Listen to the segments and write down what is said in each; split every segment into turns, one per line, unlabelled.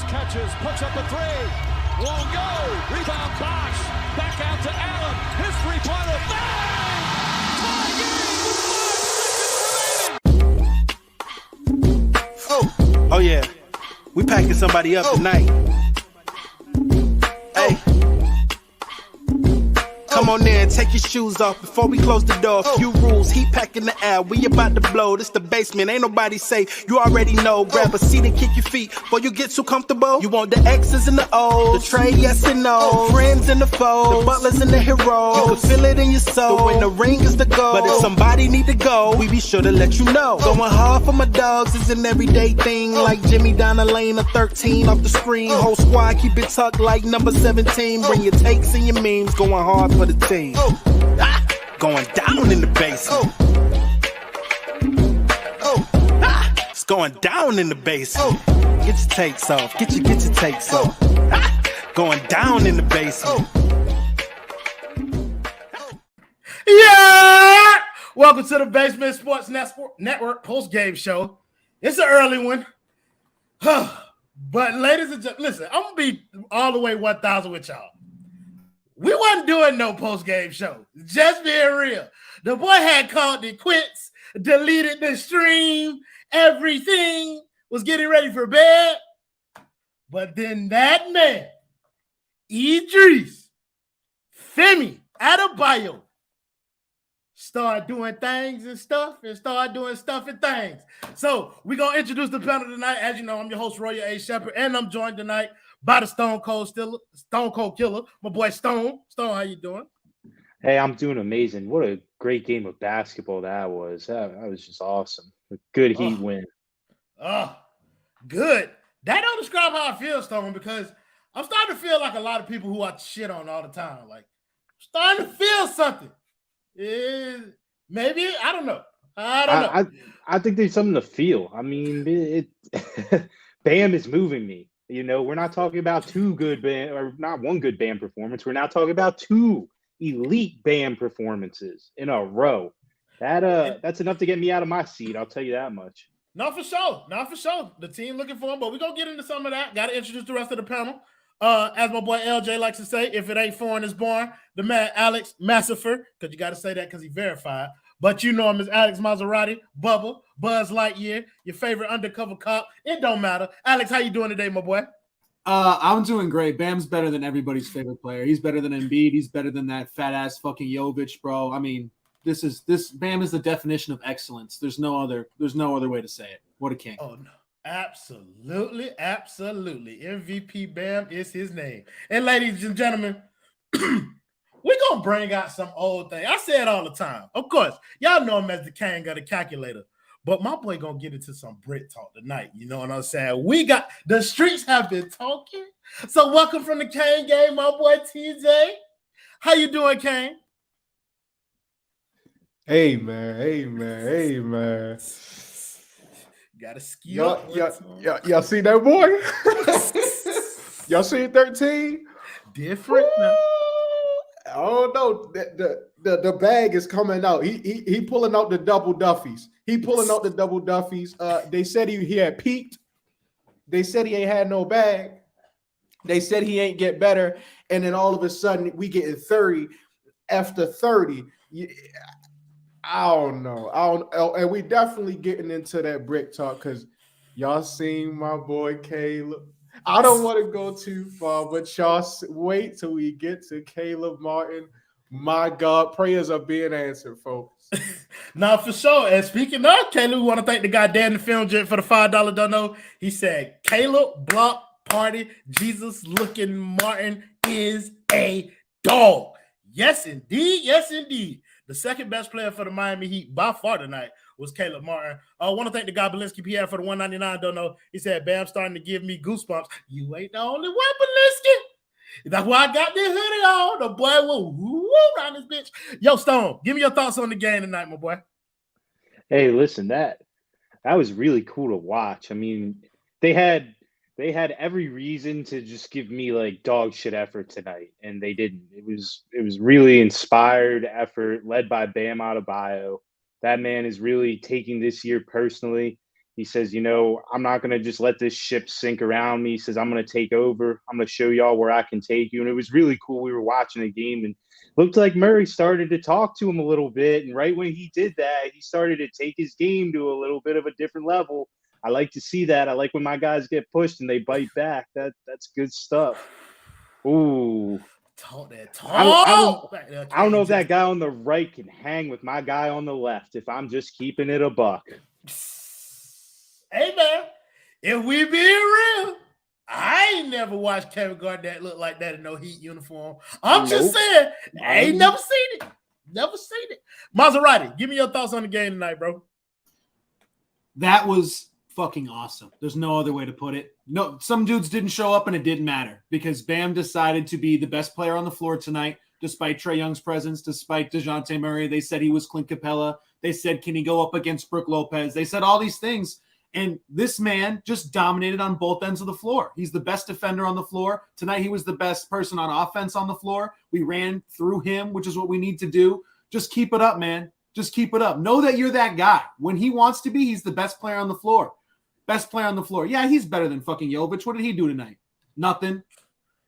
catches, puts up a three. Won't go. Rebound Bosh. Back out to Allen. His three-pointer. Bang! Tie game with 5 seconds remaining.
Oh yeah. We packing somebody up tonight. Hey. Come on in, take your shoes off before we close the door. Few rules, heat packing the air, we about to blow. This the basement, ain't nobody safe, you already know. Grab a seat and kick your feet before you get too comfortable. You want the X's and the O's, the trade, yes and no. Friends and the foes, the butlers and the heroes. You can feel it in your soul, but when the ring is the goal. But if somebody need to go, we be sure to let you know. Going hard for my dogs is an everyday thing. Like Jimmy down the lane of 13 off the screen. Whole squad keep it tucked like number 17. Bring your takes and your memes, going hard for the team. Going down in the basement. It's going down in the basement. Get your takes off. Get your takes off. Going down in the basement.
Yeah! Welcome to the Basement Sports Network post-game show. It's an early one. But ladies and gentlemen, listen, I'm going to be all the way 1,000 with y'all. We wasn't doing no post-game show. Just being real. The boy had called the quits, deleted the stream, everything, was getting ready for bed. But then that man, Idris, Femi, Adebayo, start doing things and stuff and start doing stuff and things. So we're going to introduce the panel tonight. As you know, I'm your host, Royal A. Shepherd, and I'm joined tonight by the Stone Cold Killer, my boy Stone. Stone, how you doing?
Hey, I'm doing amazing. What a great game of basketball that was. That was just awesome. A good Heat win.
Good. That don't describe how I feel, Stone, because I'm starting to feel like a lot of people who I shit on all the time. Like, I'm starting to feel something. Maybe, I don't know. I
think there's something to feel. I mean, Bam is moving me. You know, we're not talking about two good band or not one good band performance. We're now talking about two elite band performances in a row. That's enough to get me out of my seat. I'll tell you that much.
Not for sure. The team looking for him, but we're going to get into some of that. Got to introduce the rest of the panel. As my boy LJ likes to say, if it ain't foreign, it's born. The man, Alex Massifer, because you got to say that because he verified. But you know him as Alex Maserati, Bubba, Buzz Lightyear, your favorite undercover cop. It don't matter. Alex, how you doing today, my boy?
I'm doing great. Bam's better than everybody's favorite player. He's better than Embiid. He's better than that fat-ass fucking Jovic, bro. I mean, Bam is the definition of excellence. There's no other way to say it. What a king.
Oh, no. Absolutely. MVP Bam is his name. And ladies and gentlemen, we're going to bring out some old thing. I say it all the time. Of course, y'all know him as the Cain got a calculator. But my boy going to get into some Brit talk tonight. You know what I'm saying? The streets have been talking. So welcome from the Cain game, my boy TJ. How you doing, Cain?
Hey, man.
Got a skill.
Y'all see that boy? Y'all see 13?
Different.
Oh no, the bag is coming out. He pulling out the double duffies. They said he had peaked. They said he ain't had no bag. They said he ain't get better. And then all of a sudden we getting 30 after 30. I don't know. And we definitely getting into that brick talk because y'all seen my boy Caleb. I don't want to go too far, but y'all wait till we get to Caleb Martin. My God, prayers are being answered, folks.
Now, for sure. And speaking of Caleb, we want to thank the guy Dan the Film Jet for the $5 dono. He said, Caleb Block Party, Jesus looking Martin is a dog. Yes, indeed. The second best player for the Miami Heat by far tonight was Caleb Martin. I want to thank the guy Belinsky Pierre for the $199 dono. He said, Bam starting to give me goosebumps. You ain't the only one, Belinsky. That's why I got this hoodie on. The boy will woo around this bitch. Yo, Stone, give me your thoughts on the game tonight, my boy.
Hey, listen, that was really cool to watch. I mean, they had every reason to just give me like dog shit effort tonight, and they didn't. It was really inspired effort led by Bam Adebayo. That man is really taking this year personally. He says, I'm not going to just let this ship sink around me. He says, I'm going to take over. I'm going to show y'all where I can take you. And it was really cool. We were watching the game and looked like Murray started to talk to him a little bit. And right when he did that, he started to take his game to a little bit of a different level. I like to see that. I like when my guys get pushed and they bite back. That's good stuff. Ooh.
Talk that talk.
I don't know if that guy on the right can hang with my guy on the left if I'm just keeping it a buck.
Hey, man, if we being real, I ain't never watched Kevin Garnett look like that in no Heat uniform. I'm just saying, I ain't never seen it. Never seen it. Maserati, give me your thoughts on the game tonight, bro.
That was fucking awesome. There's no other way to put it. No, some dudes didn't show up and it didn't matter because Bam decided to be the best player on the floor tonight, despite Trae Young's presence, despite DeJounte Murray. They said he was Clint Capella. They said, can he go up against Brook Lopez? They said all these things. And this man just dominated on both ends of the floor. He's the best defender on the floor. Tonight, he was the best person on offense on the floor. We ran through him, which is what we need to do. Just keep it up, man. Just keep it up. Know that you're that guy. When he wants to be, he's the best player on the floor. Best player on the floor. Yeah, he's better than fucking Jovic. What did he do tonight? Nothing.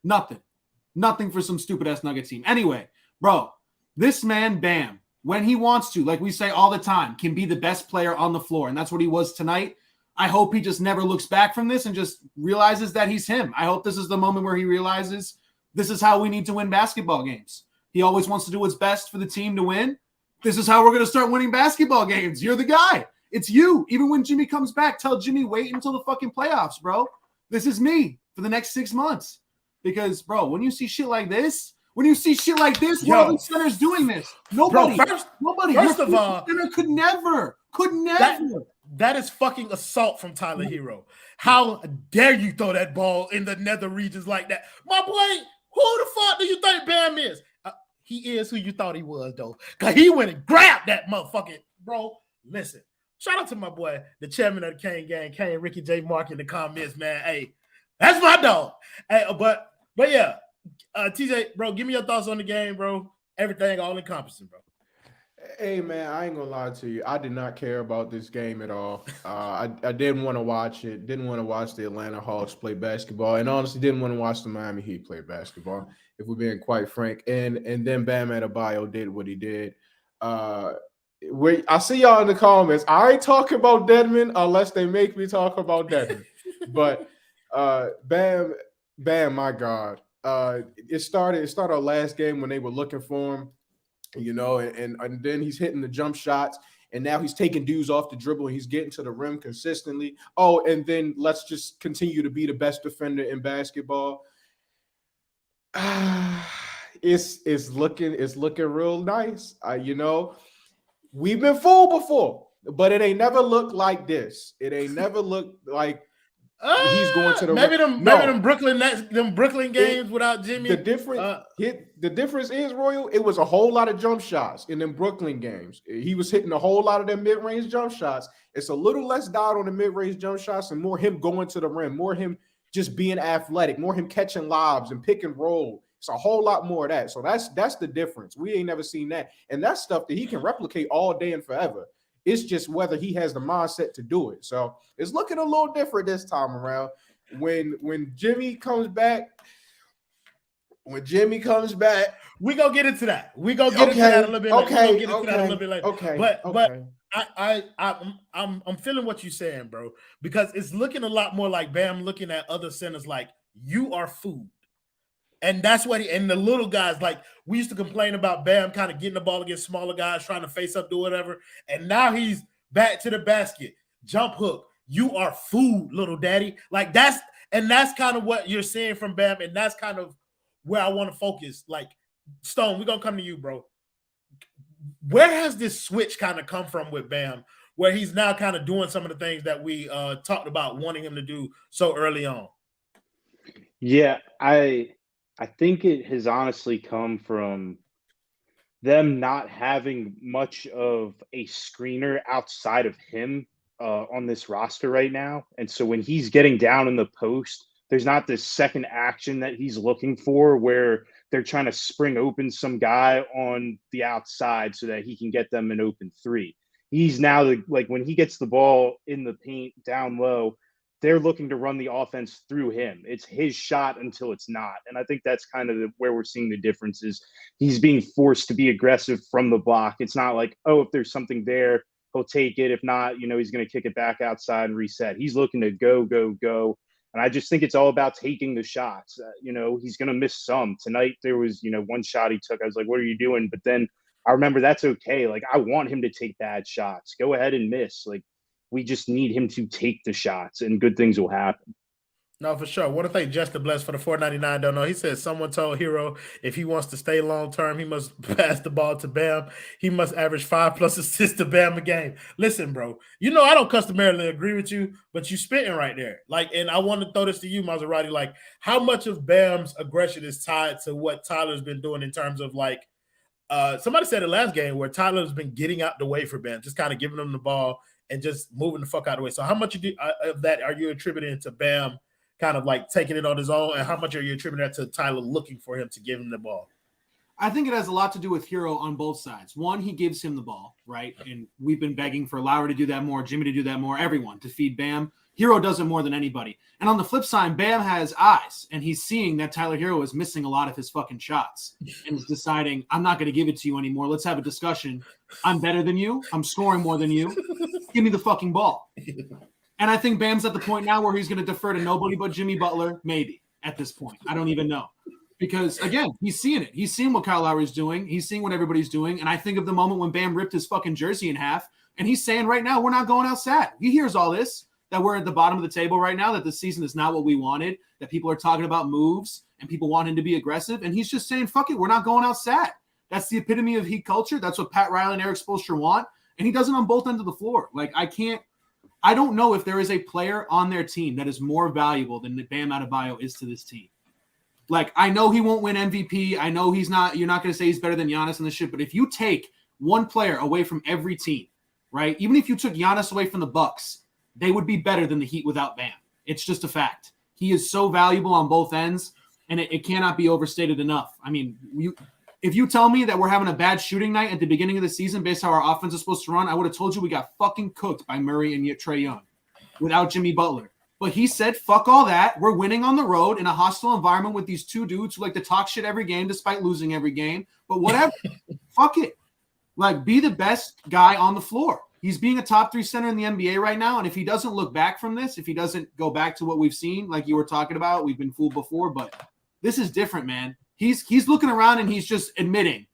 Nothing for some stupid-ass Nugget team. Anyway, bro, this man, Bam, when he wants to, like we say all the time, can be the best player on the floor. And that's what he was tonight. I hope he just never looks back from this and just realizes that he's him. I hope this is the moment where he realizes this is how we need to win basketball games. He always wants to do what's best for the team to win. This is how we're going to start winning basketball games. You're the guy. It's you. Even when Jimmy comes back, tell Jimmy, wait until the fucking playoffs, bro. This is me for the next 6 months. Because, bro, when you see shit like this, why are these centers doing this? Nobody.
Bro, first of all,
center could never.
That is fucking assault from Tyler Herro. How dare you throw that ball in the nether regions like that? My boy, who the fuck do you think Bam is? He is who you thought he was, though. Because he went and grabbed that motherfucking, bro. Listen, shout out to my boy, the chairman of the Cain gang, Cain, Ricky J. Mark in the comments, man. Hey, that's my dog. Hey, but yeah, TJ, bro, give me your thoughts on the game, bro. Everything all encompassing, bro.
Hey, man, I ain't gonna lie to you. I did not care about this game at all. I didn't want to watch it. Didn't want to watch the Atlanta Hawks play basketball, and honestly, didn't want to watch the Miami Heat play basketball, if we're being quite frank. And then Bam Adebayo did what he did. I see y'all in the comments. I ain't talking about Dedmon unless they make me talk about Dedmon. But Bam, my God. It started our last game when they were looking for him. And then he's hitting the jump shots, and now he's taking dudes off the dribble, and he's getting to the rim consistently. Oh, and then let's just continue to be the best defender in basketball. It's looking real nice. We've been fooled before, but it ain't never looked like this. It ain't never looked like he's going to the
maybe them Brooklyn games without Jimmy.
The difference is, Royal, it was a whole lot of jump shots in them Brooklyn games. He was hitting a whole lot of them mid-range jump shots. It's a little less doubt on the mid-range jump shots and more him going to the rim, more him just being athletic, more him catching lobs and pick and roll. It's a whole lot more of that. So that's the difference. We ain't never seen that. And that's stuff that he can replicate all day and forever. It's just whether he has the mindset to do it. So it's looking a little different this time around. When Jimmy comes back, we're
gonna get into that. We're gonna get into that a little bit later.
Okay.
But I'm feeling what you're saying, bro, because it's looking a lot more like Bam looking at other centers like you are food. And that's what and the little guys, like we used to complain about Bam kind of getting the ball against smaller guys, trying to face up, do whatever. And now he's back to the basket, jump hook. You are food, little daddy. Like that's kind of what you're seeing from Bam. And that's kind of where I want to focus. Like, Stone, we're going to come to you, bro. Where has this switch kind of come from with Bam, where he's now kind of doing some of the things that we talked about wanting him to do so early on?
Yeah, I think it has honestly come from them not having much of a screener outside of him on this roster right now. And so when he's getting down in the post, there's not this second action that he's looking for where they're trying to spring open some guy on the outside so that he can get them an open three. he's now like when he gets the ball in the paint down low, they're looking to run the offense through him. It's his shot until it's not. And I think that's kind of where we're seeing the difference is he's being forced to be aggressive from the block. It's not like, oh, if there's something there, he'll take it. If not, he's going to kick it back outside and reset. He's looking to go, go, go. And I just think it's all about taking the shots. He's going to miss some. Tonight there was, one shot he took. I was like, what are you doing? But then I remember that's okay. Like, I want him to take bad shots. Go ahead and miss. Like, we just need him to take the shots and good things will happen.
No, for sure. I want to thank Justin Bless for the $4.99 don't know. He said someone told Herro if he wants to stay long term, he must pass the ball to Bam. He must average 5+ assists to Bam a game. Listen, bro, I don't customarily agree with you, but you spitting right there. Like, and I want to throw this to you, Maserati. Like, how much of Bam's aggression is tied to what Tyler's been doing in terms of like, somebody said it last game where Tyler's been getting out the way for Bam, just kind of giving him the ball and just moving the fuck out of the way. So how much of that are you attributing to Bam kind of like taking it on his own, and how much are you attributing that to Tyler looking for him to give him the ball?
I think it has a lot to do with Herro on both sides. One, he gives him the ball, right? And we've been begging for Lowry to do that more, Jimmy to do that more, everyone to feed Bam. Herro does it more than anybody. And on the flip side, Bam has eyes, and he's seeing that Tyler Herro is missing a lot of his fucking shots and is deciding, I'm not going to give it to you anymore. Let's have a discussion. I'm better than you. I'm scoring more than you. Give me the fucking ball. And I think Bam's at the point now where he's going to defer to nobody but Jimmy Butler, maybe, at this point. I don't even know. Because, again, he's seeing it. He's seeing what Kyle Lowry's doing. He's seeing what everybody's doing. And I think of the moment when Bam ripped his fucking jersey in half, and he's saying right now, we're not going outside. He hears all this, that we're at the bottom of the table right now, that the season is not what we wanted, that people are talking about moves, and people want him to be aggressive. And he's just saying, fuck it, we're not going outside. That's the epitome of Heat culture. That's what Pat Riley and Erik Spoelstra want. And he does it on both ends of the floor. Like, I don't know if there is a player on their team that is more valuable than Bam Adebayo is to this team. Like, I know he won't win MVP. I know you're not going to say he's better than Giannis in this shit, but if you take one player away from every team, right? Even if you took Giannis away from the Bucks, they would be better than the Heat without Bam. It's just a fact. He is so valuable on both ends, and it cannot be overstated enough. I mean, if you tell me that we're having a bad shooting night at the beginning of the season based on how our offense is supposed to run, I would have told you we got fucking cooked by Murray and Trae Young without Jimmy Butler. But he said, fuck all that. We're winning on the road in a hostile environment with these two dudes who like to talk shit every game despite losing every game. But whatever. Fuck it. Like, be the best guy on the floor. He's being a top 3 center in the NBA right now. And if he doesn't look back from this, if he doesn't go back to what we've seen, like you were talking about, we've been fooled before, but this is different, man. He's looking around and he's just admitting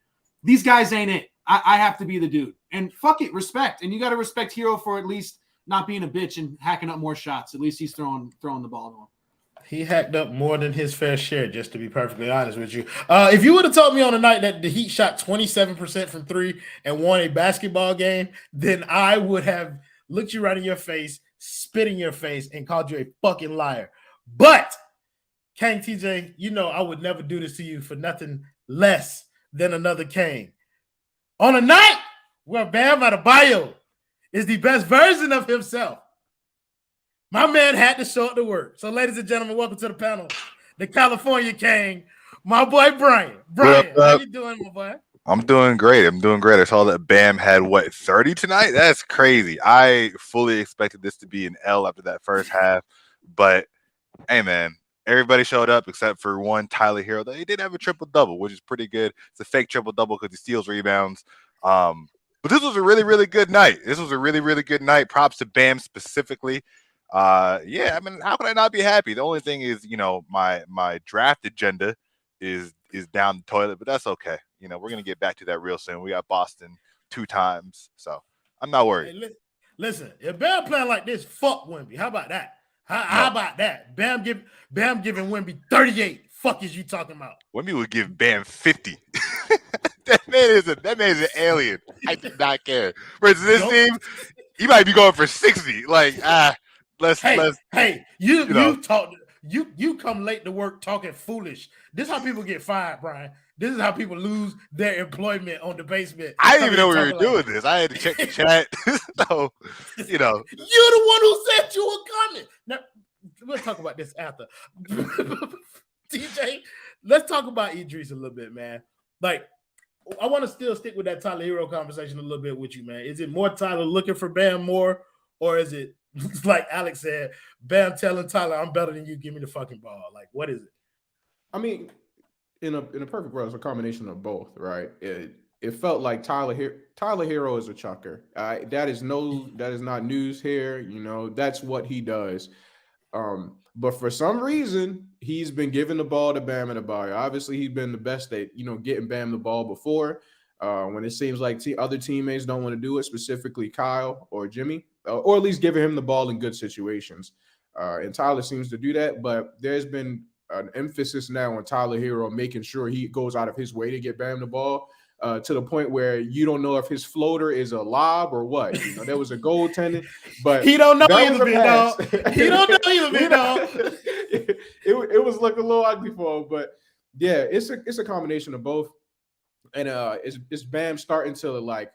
these guys ain't it. I have to be the dude. And fuck it, respect. And you got to respect Herro for at least not being a bitch and hacking up more shots. At least he's throwing the ball to him.
He hacked up more than his fair share, just to be perfectly honest with you. If you would have told me on the night that the Heat shot 27% from 3 and won a basketball game, then I would have looked you right in your face, spit in your face, and called you a fucking liar. But Cain, TJ, I would never do this to you for nothing less than another Cain. On a night where Bam Adebayo is the best version of himself, my man had to show up to work. So, ladies and gentlemen, welcome to the panel. The California Cain, my boy Brian. Brian, how you doing, my boy?
I'm doing great. I saw that Bam had, 30 tonight? That's crazy. I fully expected this to be an L after that first half. But, hey, man, everybody showed up except for one Tyler Herro. He did have a triple-double, which is pretty good. It's a fake triple-double because he steals rebounds. But this was a really, really good night. Props to Bam specifically. Yeah, I mean, how can I not be happy? The only thing is, my draft agenda is down the toilet, but that's okay. We're going to get back to that real soon. We got Boston 2 times, so I'm not worried.
Hey, listen, if Bam playing like this, fuck Wemby. How about that? How about that? Bam giving Wemby 38. Fuck is you talking about?
Wemby would give Bam 50. That man is an alien. I do not care. Whereas this team, he might be going for 60. Like,
you come late to work talking foolish. This is how people get fired, Brian. This is how people lose their employment on the basement.
I didn't even know we were doing this. I had to check the chat. So,
You're the one who said you were coming. Now, let's talk about this after. TJ, let's talk about Idris a little bit, man. Like, I want to still stick with that Tyler Herro conversation a little bit with you, man. Is it more Tyler looking for Bam more, or is it like Alex said, Bam telling Tyler, "I'm better than you. Give me the fucking ball." Like, what is it? I
mean, in a perfect world, it's a combination of both, right? It felt like Tyler Herro is a chucker. That is not news here. You know, that's what he does. But for some reason, he's been giving the ball to Bam Adebayo. Obviously, he's been the best at, getting Bam the ball before. When it seems like other teammates don't want to do it, specifically Kyle or Jimmy, or at least giving him the ball in good situations. And Tyler seems to do that, but there's been an emphasis now on Tyler Herro making sure he goes out of his way to get Bam the ball. To the point where you don't know if his floater is a lob or what. There was a goaltender, but
he don't know either, big dog. He don't know either, big dog.
It was looking a little ugly for him, but yeah, it's a combination of both. And it's Bam starting to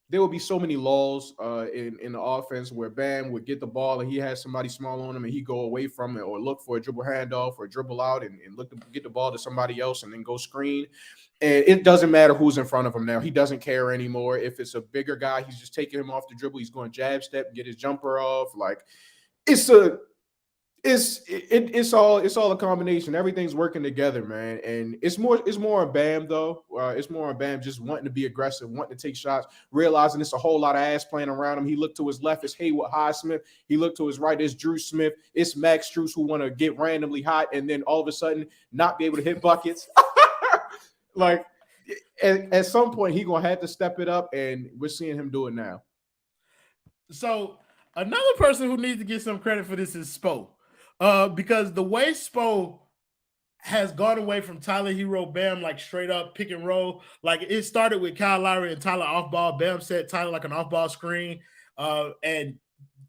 there will be so many lulls in the offense where Bam would get the ball and he has somebody small on him and he go away from it or look for a dribble handoff or dribble out and look to get the ball to somebody else and then go screen. And it doesn't matter who's in front of him now. He doesn't care anymore. If it's a bigger guy, he's just taking him off the dribble. He's going jab step, get his jumper off. It's all a combination. Everything's working together, man. And it's more on Bam though. It's more on Bam just wanting to be aggressive, wanting to take shots, realizing it's a whole lot of ass playing around him. He looked to his left, it's Haywood, Highsmith. He looked to his right, it's Drew Smith. It's Max Strus who want to get randomly hot and then all of a sudden not be able to hit buckets. At some point, he's going to have to step it up, and we're seeing him do it now.
So, another person who needs to get some credit for this is Spo. Because the way Spo has gone away from Tyler Herro, Bam, straight up pick and roll. It started with Kyle Lowry and Tyler off ball. Bam set Tyler an off ball screen, and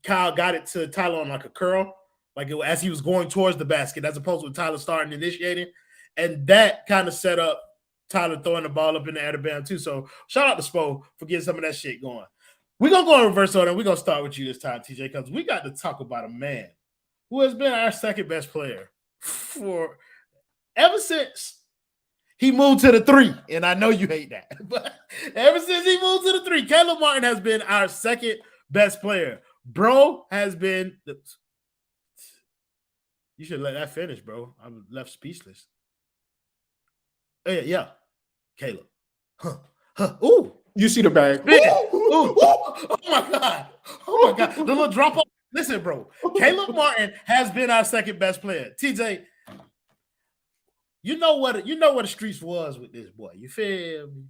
Kyle got it to Tyler on a curl, as he was going towards the basket, as opposed to Tyler starting initiating. And that kind of set up Tyler throwing the ball up in the air to Bam too. So shout out to Spo for getting some of that shit going. We're going to go in reverse order, and we're going to start with you this time, TJ, because we got to talk about a man who has been our second best player for ever since he moved to the 3. And I know you hate that, but ever since he moved to the 3, Caleb Martin has been our second best player. Bro has been you should let that finish, bro. I'm left speechless. Yeah. Caleb. Ooh.
You see the bag.
Ooh. Oh my God. The little drop off. Listen, bro. Caleb Martin has been our second best player. TJ, you know what the streets was with this boy. You feel me?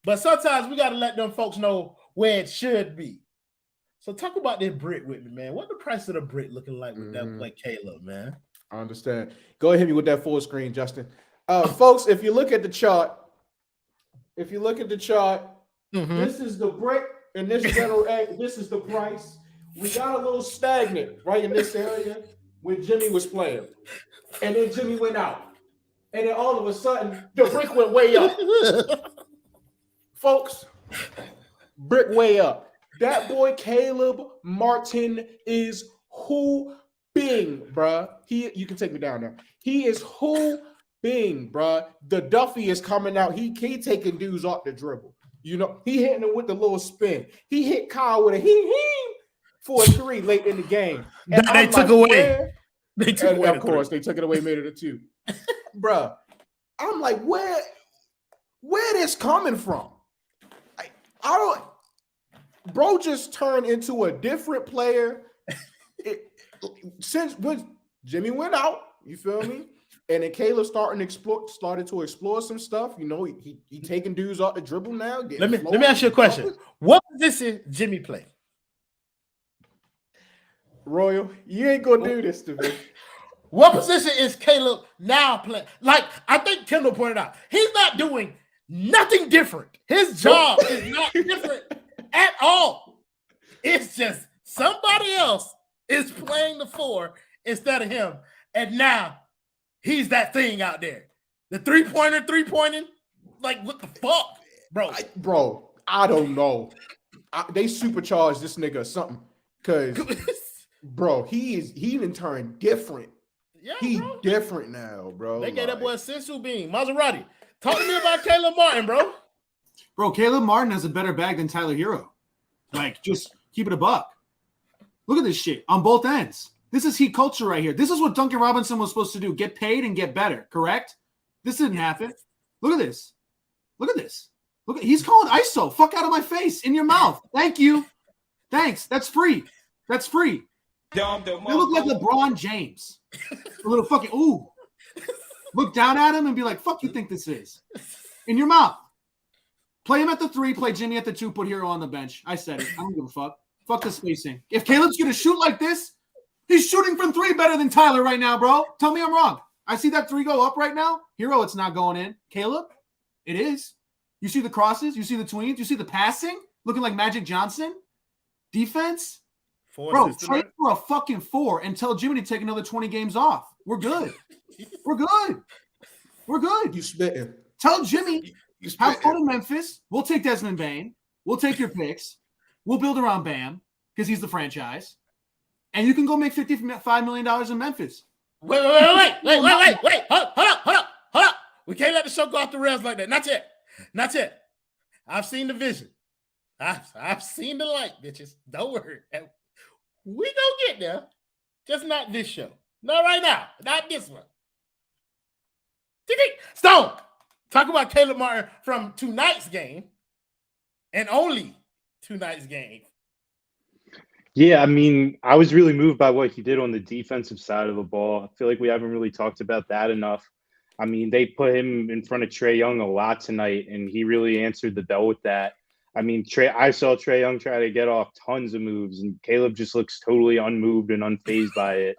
But sometimes we got to let them folks know where it should be. So talk about this brick with me, man. What the price of the brick looking like with that boy Caleb, man?
I understand. Go ahead, hit me with that full screen, Justin. Folks, if you look at the chart, this is the brick and this is the price. We got a little stagnant right in this area when Jimmy was playing. And then Jimmy went out. And then all of a sudden, the brick went way up. Folks, brick way up. That boy Caleb Martin is hooping, bruh. You can take me down now. He is hooping. Bruh, the Duffy is coming out. He taking dudes off the dribble. He hitting him with the little spin. He hit Kyle with a he for a 3 late in the game.
And they took away. They took away.
Of course, they took it away, made it a 2. Bruh, I'm like, where this coming from? Bro just turned into a different player since when Jimmy went out. You feel me? And then Caleb started to explore some stuff. He taking dudes off the dribble now.
Let me ask you a question. What position Jimmy play?
Royal, you ain't gonna do this to me.
What position is Caleb now playing? I think Kendall pointed out, he's not doing nothing different. His job is not different at all. It's just somebody else is playing the 4 instead of him. And now he's that thing out there. The three-pointing. What the fuck?
Bro, I don't know. They supercharged this nigga or something. Because, bro, he even turned different.
Yeah,
he's
bro.
different now, bro.
They gave that boy a sensu bean. Maserati. Talk to me about Caleb Martin, bro.
Bro, Caleb Martin has a better bag than Tyler Herro. Like, just keep it a buck. Look at this shit on both ends. This is Heat culture right here. This is what Duncan Robinson was supposed to do. Get paid and get better, correct? This didn't happen. Look at this. Look at this. He's calling ISO. Fuck out of my face. In your mouth. Thank you. Thanks. That's free. That's free. They look like LeBron James. A little fucking, ooh. Look down at him and be like, fuck you think this is? In your mouth. Play him at the 3, play Jimmy at the 2, put Herro on the bench. I said it. I don't give a fuck. Fuck the spacing. If Caleb's going to shoot like this, he's shooting from 3 better than Tyler right now, bro. Tell me I'm wrong. I see that 3 go up right now. Herro, it's not going in. Caleb, it is. You see the crosses? You see the tweens? You see the passing? Looking like Magic Johnson? Defense? Bro, trade for a fucking 4 and tell Jimmy to take another 20 games off. We're good. We're good. We're good.
You spitting.
Tell Jimmy, have fun in Memphis. We'll take Desmond Bain. We'll take your picks. We'll build around Bam because he's the franchise. And you can go make $55 million in Memphis.
Wait. Hold up. We can't let the show go off the rails like that. Not yet. I've seen the vision. I've seen the light, bitches. Don't worry. We gonna get there. Just not this show. Not right now. Not this one. Stone. Talk about Caleb Martin from tonight's game and only tonight's game.
Yeah, I mean, I was really moved by what he did on the defensive side of the ball. I feel like we haven't really talked about that enough. I mean, they put him in front of Trae Young a lot tonight, and he really answered the bell with that. I mean, I saw Trae Young try to get off tons of moves, and Caleb just looks totally unmoved and unfazed by it.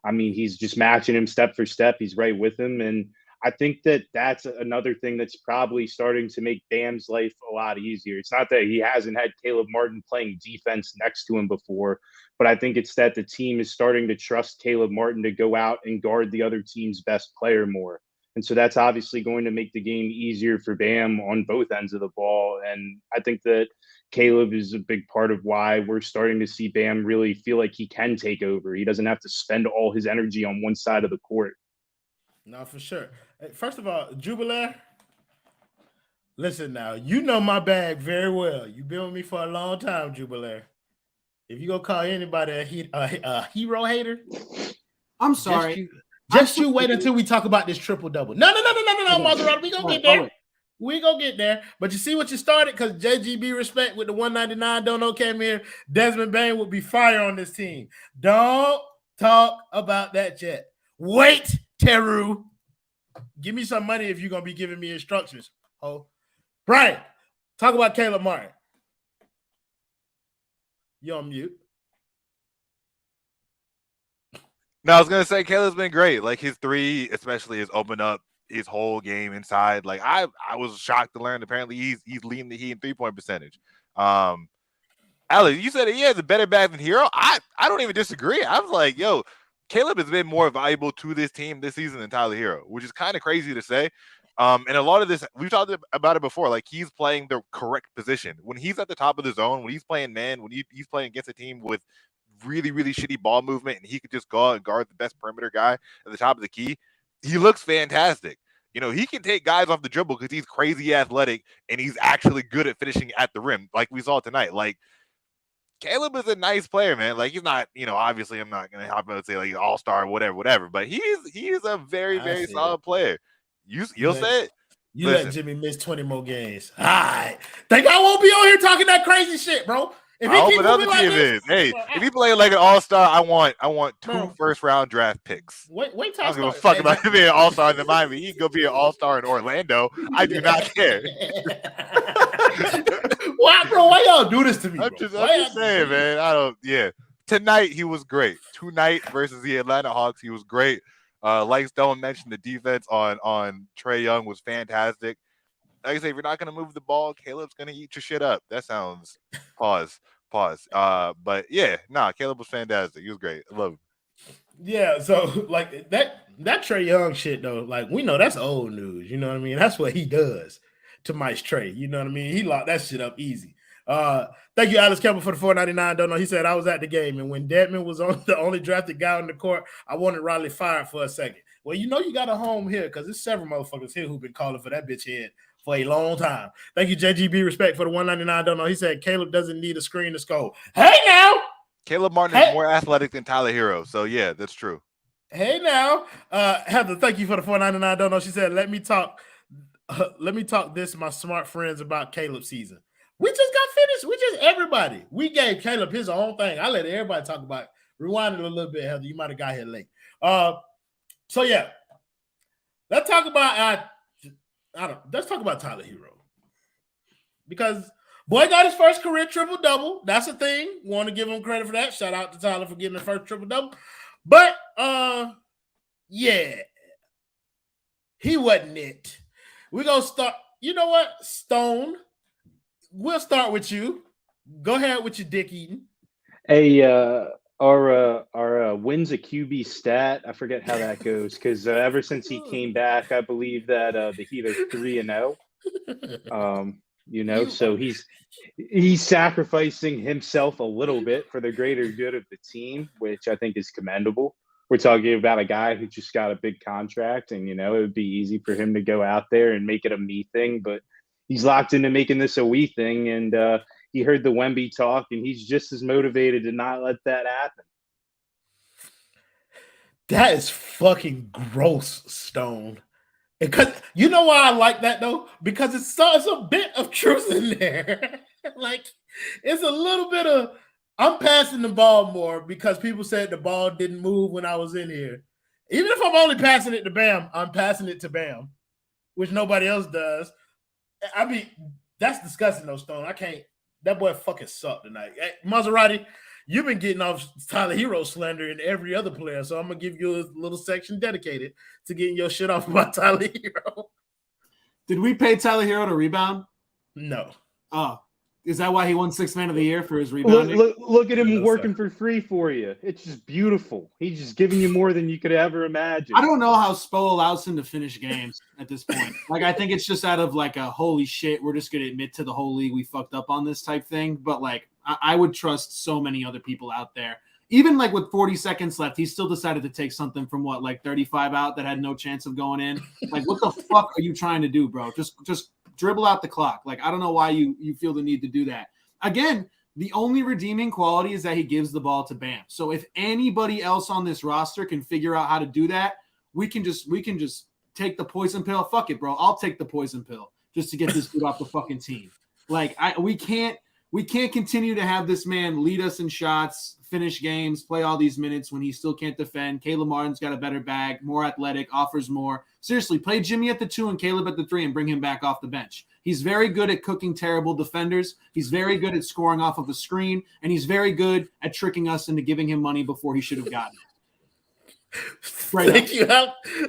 I mean, he's just matching him step for step. He's right with him, and I think that that's another thing that's probably starting to make Bam's life a lot easier. It's not that he hasn't had Caleb Martin playing defense next to him before, but I think it's that the team is starting to trust Caleb Martin to go out and guard the other team's best player more. And so that's obviously going to make the game easier for Bam on both ends of the ball. And I think that Caleb is a big part of why we're starting to see Bam really feel like he can take over. He doesn't have to spend all his energy on one side of the court.
No, for sure. First of all, Jubilaire, listen now, you know my bag very well. You've been with me for a long time, Jubilaire. If you gonna call anybody a hero hater,
I'm sorry.
Just you wait until we talk about this triple-double. No, Maserati, we gonna get there. We gonna get there. But you see what you started? Because JGB respect with the 199 don't know came here. Desmond Bain would be fire on this team. Don't talk about that yet. Wait, Teru. Give me some money if you're gonna be giving me instructions. Oh, Brian, talk about Caleb Martin. You're on mute.
No, I was gonna say Caleb's been great. Like his 3, especially, has opened up his whole game inside. Like I was shocked to learn apparently he's leading the Heat in 3-point percentage. Alex, you said he has a better bag than Herro. I don't even disagree. I was like, yo, Caleb has been more valuable to this team this season than Tyler Herro, which is kind of crazy to say. And a lot of this, we've talked about it before. Like he's playing the correct position when he's at the top of the zone, when he's playing man, when he's playing against a team with really, really shitty ball movement, and he could just go out and guard the best perimeter guy at the top of the key. He looks fantastic. You know, he can take guys off the dribble because he's crazy athletic and he's actually good at finishing at the rim, like we saw tonight. Like Caleb is a nice player, man. Like he's not, you know, obviously I'm not gonna hop out and say like all-star, whatever. But he is a very, very solid player. You'll say it.
You let Jimmy miss 20 more games. All right. Think I won't be on here talking that crazy shit, bro. If he keep moving like this,
hey, if he play like an all-star, I want 2 first-round draft picks.
Wait till
I don't give a fuck about him being an all-star in Miami. He can go be an all-star in Orlando. I do not care.
Why, bro? Why y'all do this to me?
I'm just saying, man. Tonight he was great. Tonight versus the Atlanta Hawks, he was great. Like Stone mentioned, the defense on Trae Young was fantastic. Like I say, if you're not going to move the ball, Caleb's going to eat your shit up. That sounds pause. But yeah, Caleb was fantastic. He was great. I love him.
Yeah, so like that Trae Young shit though, like we know that's old news. You know what I mean? That's what he does to Mike's Trae. You know what I mean? He locked that shit up easy. Thank you, Alex Campbell, for the $4.99. Don't know. He said I was at the game, and when Dedmon was on the only drafted guy on the court, I wanted Riley fired for a second. Well, you know you got a home here because there's several motherfuckers here who've been calling for that bitch head for a long time. Thank you, JGB Respect, for the $1.99. Don't know. He said Caleb doesn't need a screen to score. Hey now,
Caleb Martin is more athletic than Tyler Herro, so yeah, that's true.
Hey now, Heather, thank you for the $4.99. Don't know. She said, let me talk this to my smart friends about Caleb's season. We just got finished. Everybody. We gave Caleb his own thing. I let everybody talk about it. Rewind it a little bit, Heather. You might have got here late. So yeah, let's talk about let's talk about Tyler Herro. Because boy got his first career triple-double. That's a thing. Want to give him credit for that. Shout out to Tyler for getting the first triple-double. But yeah, he wasn't it. We're gonna start. You know what, Stone? We'll start with you. Go ahead with your dick eating.
Hey, our wins a QB stat. I forget how that goes because ever since he came back, I believe that the Heat are 3-0. You know, so he's sacrificing himself a little bit for the greater good of the team, which I think is commendable. We're talking about a guy who just got a big contract, and you know it would be easy for him to go out there and make it a me thing, but he's locked into making this a we thing, and he heard the Wemby talk, and he's just as motivated to not let that happen.
That is fucking gross, Stone. Because you know why I like that though? Because it's a bit of truth in there. Like it's a little bit of I'm passing the ball more because people said the ball didn't move when I was in here. Even if I'm only passing it to Bam, I'm passing it to Bam, which nobody else does. I mean, that's disgusting though, Stone. I can't. That boy fucking sucked tonight. Hey, Maserati, you've been getting off Tyler Herro slander in every other player, so I'm gonna give you a little section dedicated to getting your shit off about Tyler Herro.
Did we pay Tyler Herro to rebound?
No.
Oh, is that why he won Sixth Man of the Year for his rebounding?
Look at him working for free for you. It's just beautiful. He's just giving you more than you could ever imagine.
I don't know how Spo allows him to finish games at this point. Like, I think it's just out of like a holy shit, we're just going to admit to the whole league we fucked up on this type thing. But like, I would trust so many other people out there. Even like with 40 seconds left, he still decided to take something from what, like 35 out that had no chance of going in. Like, what the fuck are you trying to do, bro? Just dribble out the clock. Like, I don't know why you feel the need to do that. Again, the only redeeming quality is that he gives the ball to Bam. So if anybody else on this roster can figure out how to do that, we can just take the poison pill. Fuck it, bro. I'll take the poison pill just to get this dude off the fucking team. Like, we can't continue to have this man lead us in shots, finish games, play all these minutes when he still can't defend. Caleb Martin's got a better bag, more athletic, offers more. Seriously, play Jimmy at the 2 and Caleb at the 3 and bring him back off the bench. He's very good at cooking terrible defenders. He's very good at scoring off of a screen, and he's very good at tricking us into giving him money before he should have gotten it.
Thank you.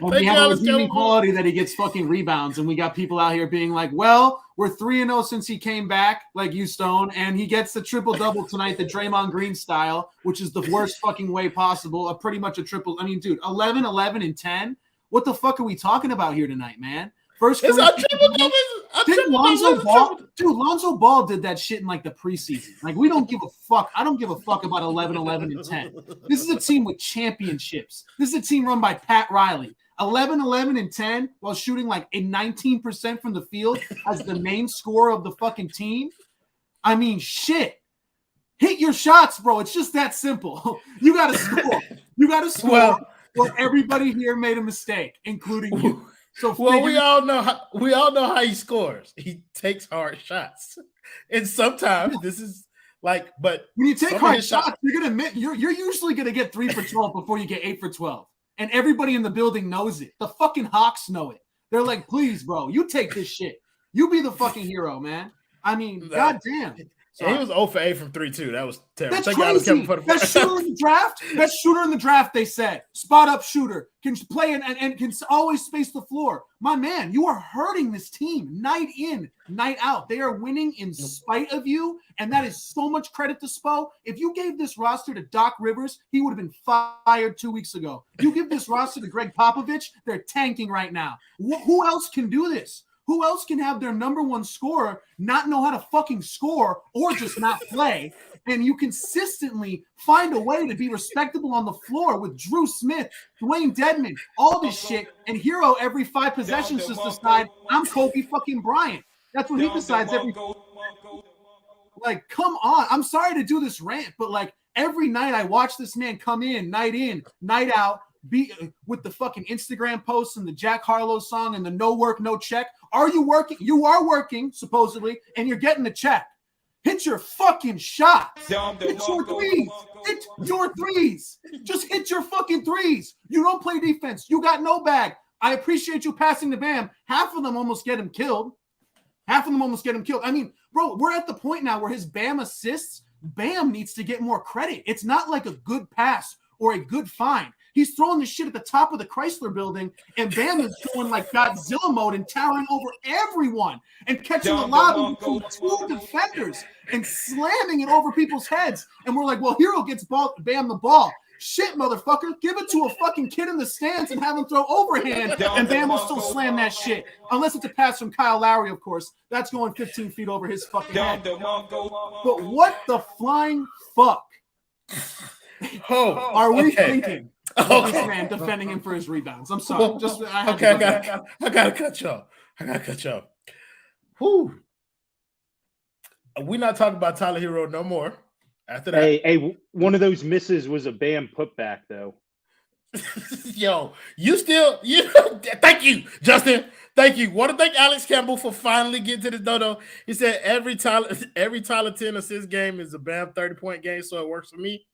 We have a redeeming quality that he gets fucking rebounds, and we got people out here being like, well, we're 3-0 since he came back, like you, Stone, and he gets the triple-double tonight, the Draymond Green style, which is the worst fucking way possible, pretty much a triple. I mean, dude, 11, 11, and 10? What the fuck are we talking about here tonight, man? First, Lonzo Ball did that shit in like the preseason. Like, we don't give a fuck. I don't give a fuck about 11, 11, and 10. This is a team with championships. This is a team run by Pat Riley. 11, 11, and 10 while shooting like a 19% from the field as the main scorer of the fucking team. I mean, shit. Hit your shots, bro. It's just that simple. You got to score. You got to score. Well, everybody here made a mistake, including you. So
we all know how he scores. He takes hard shots, and sometimes this is like. But
when you take hard shots, you're gonna admit you're usually gonna get 3 for 12 before you get 8 for 12, and everybody in the building knows it. The fucking Hawks know it. They're like, please, bro, you take this shit. You be the fucking hero, man. I mean, goddamn.
He was 0 for 8 from 3 too. That was terrible.
That's crazy. Best shooter in the draft. Best shooter in the draft. They said spot up shooter can play and can always space the floor. My man, you are hurting this team night in, night out. They are winning in spite of you, and that is so much credit to Spo. If you gave this roster to Doc Rivers, he would have been fired 2 weeks ago. You give this roster to Greg Popovich, they're tanking right now. Who else can do this? Who else can have their number one scorer not know how to fucking score or just not play? And you consistently find a way to be respectable on the floor with Drew Smith, Dewayne Dedmon, all this shit, and Herro every 5 possessions just decide I'm Kobe fucking Bryant. That's what he decides every. Like, come on. I'm sorry to do this rant, but like every night I watch this man come in, night out, be with the fucking Instagram posts and the Jack Harlow song and the no work, no check. Are you working? You are working, supposedly, and you're getting the check. Hit your fucking shots. Hit your threes. Hit your threes. Just hit your fucking threes. You don't play defense. You got no bag. I appreciate you passing the Bam. Half of them almost get him killed. I mean, bro, we're at the point now where his Bam assists, Bam needs to get more credit. It's not like a good pass or a good find. He's throwing this shit at the top of the Chrysler building, and Bam is going like Godzilla mode and towering over everyone and catching a lob between 2 defenders and slamming it over people's heads. And we're like, well, Herro gets Bam the ball. Shit, motherfucker. Give it to a fucking kid in the stands and have him throw overhand, and Bam will still slam that shit. Unless it's a pass from Kyle Lowry, of course. That's going 15 feet over his fucking head. But what the flying fuck are we thinking? This man defending him for his rebounds. I'm sorry. I
gotta cut y'all. Whew. We're not talking about Tyler Herro no more. After that,
hey, one of those misses was a Bam putback, though.
Yo, thank you, Justin. Thank you. Want to thank Alex Campbell for finally getting to the dodo. He said every Tyler 10 assist game is a Bam 30-point game, so it works for me.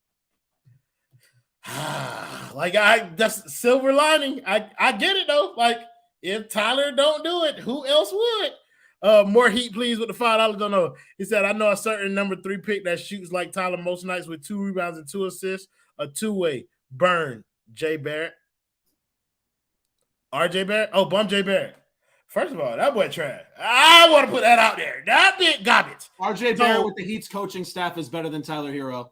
That's silver lining. I get it though. Like, if Tyler don't do it, who else would? More heat, please, with the $5. Don't know. He said, I know a certain number 3 pick that shoots like Tyler most nights with 2 rebounds and 2 assists. A 2-way. Burn. Jay Barrett. RJ Barrett? Oh, bum Jay Barrett. First of all, that boy trash. I want to put that out there. That bit garbage.
RJ Barrett with the Heat's coaching staff is better than Tyler Herro.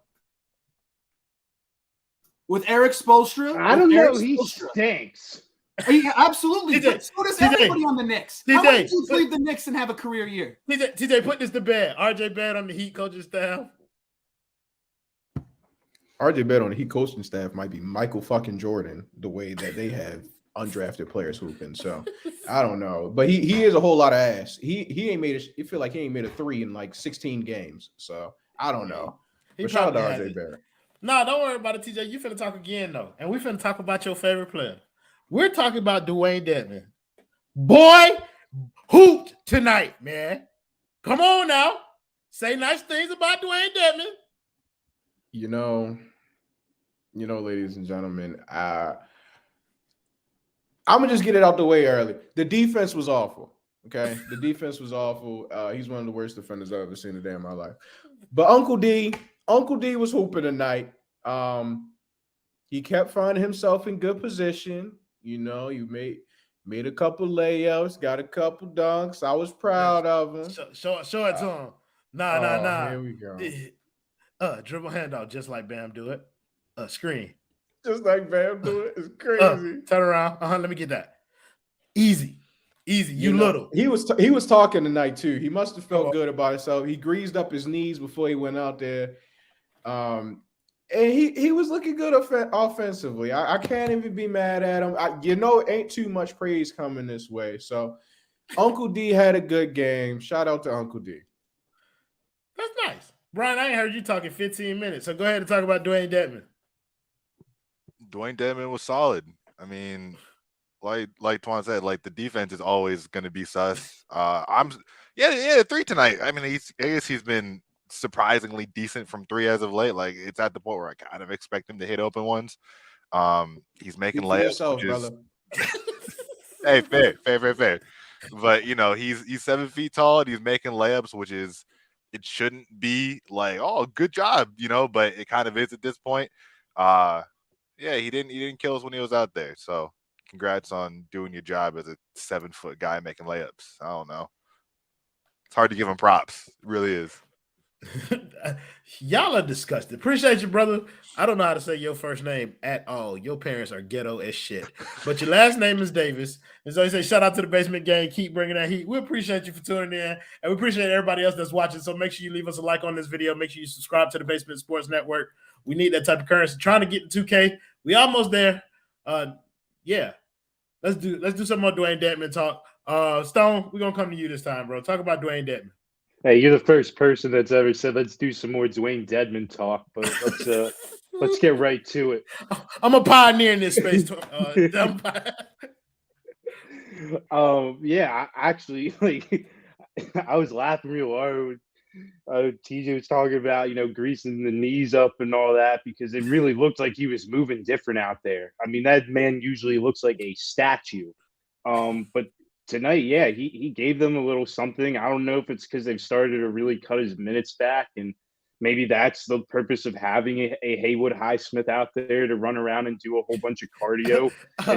With Erik Spoelstra?
I don't know. He stinks.
Yeah, absolutely.
TJ,
so does everybody on the Knicks. How many teams leave the Knicks and have a career year?
TJ, put this to bed. RJ Barrett on the Heat coaching staff.
RJ Barrett on the Heat coaching staff might be Michael fucking Jordan, the way that they have undrafted players hooping. So I don't know. But he is a whole lot of ass. He ain't made you feel like he ain't made a 3 in like 16 games. So I don't know. But shout out to RJ Barrett.
No, don't worry about it, TJ. You finna talk again, though. And we finna talk about your favorite player. We're talking about Dewayne Dedmon. Boy, hooped tonight, man. Come on now. Say nice things about Dewayne Dedmon.
You know, ladies and gentlemen, I'm going to just get it out the way early. The defense was awful, okay? The defense was awful. He's one of the worst defenders I've ever seen in a day in my life. But Uncle D was hooping tonight. He kept finding himself in good position. You know, you made a couple layups, got a couple dunks. I was proud of him.
Show it to him. Nah.
Here we go.
Dribble handoff just like Bam do it. Screen.
Just like Bam do it. It's crazy.
Turn around. Let me get that. Easy. You little.
He was talking tonight too. He must have felt good about himself. He greased up his knees before he went out there. And he was looking good offensively. I can't even be mad at him. Ain't too much praise coming this way. So Uncle D had a good game. Shout out to Uncle D.
That's nice. Brian, I ain't heard you talking 15 minutes. So go ahead and talk about Dewayne Dedmon.
Dewayne Dedmon was solid. I mean, like Twan said, like the defense is always going to be sus. Yeah, 3 tonight. I mean, I guess he's been surprisingly decent from 3 as of late. Like, it's at the point where I kind of expect him to hit open ones. He's making layups,
brother.
Hey, fair. But he's 7 feet tall and he's making layups, which is, it shouldn't be like, oh, good job, but it kind of is at this point. Yeah, he didn't kill us when he was out there. So congrats on doing your job as a 7-foot guy making layups. I don't know. It's hard to give him props. It really is.
Y'all are disgusting. Appreciate you, brother. I don't know how to say your first name at all. Your parents are ghetto as shit. But your last name is Davis. And so he say, shout out to the Basement Gang. Keep bringing that heat. We appreciate you for tuning in. And we appreciate everybody else that's watching. So make sure you leave us a like on this video. Make sure you subscribe to the Basement Sports Network. We need that type of currency. Trying to get to 2K. We almost there. Yeah. Let's do some more Dewayne Dedmon talk. Stone, we're going to come to you this time, bro. Talk about Dewayne Dedmon.
Hey, you're the first person that's ever said let's do some more Dewayne Dedmon talk, but let's get right to it.
I'm a pioneer in this space.
Yeah, actually, I was laughing real hard. TJ was talking about greasing the knees up and all that because it really looked like he was moving different out there. I mean, that man usually looks like a statue, but tonight, yeah, he gave them a little something. I don't know if it's because they've started to really cut his minutes back, and maybe that's the purpose of having a Haywood Highsmith out there to run around and do a whole bunch of cardio,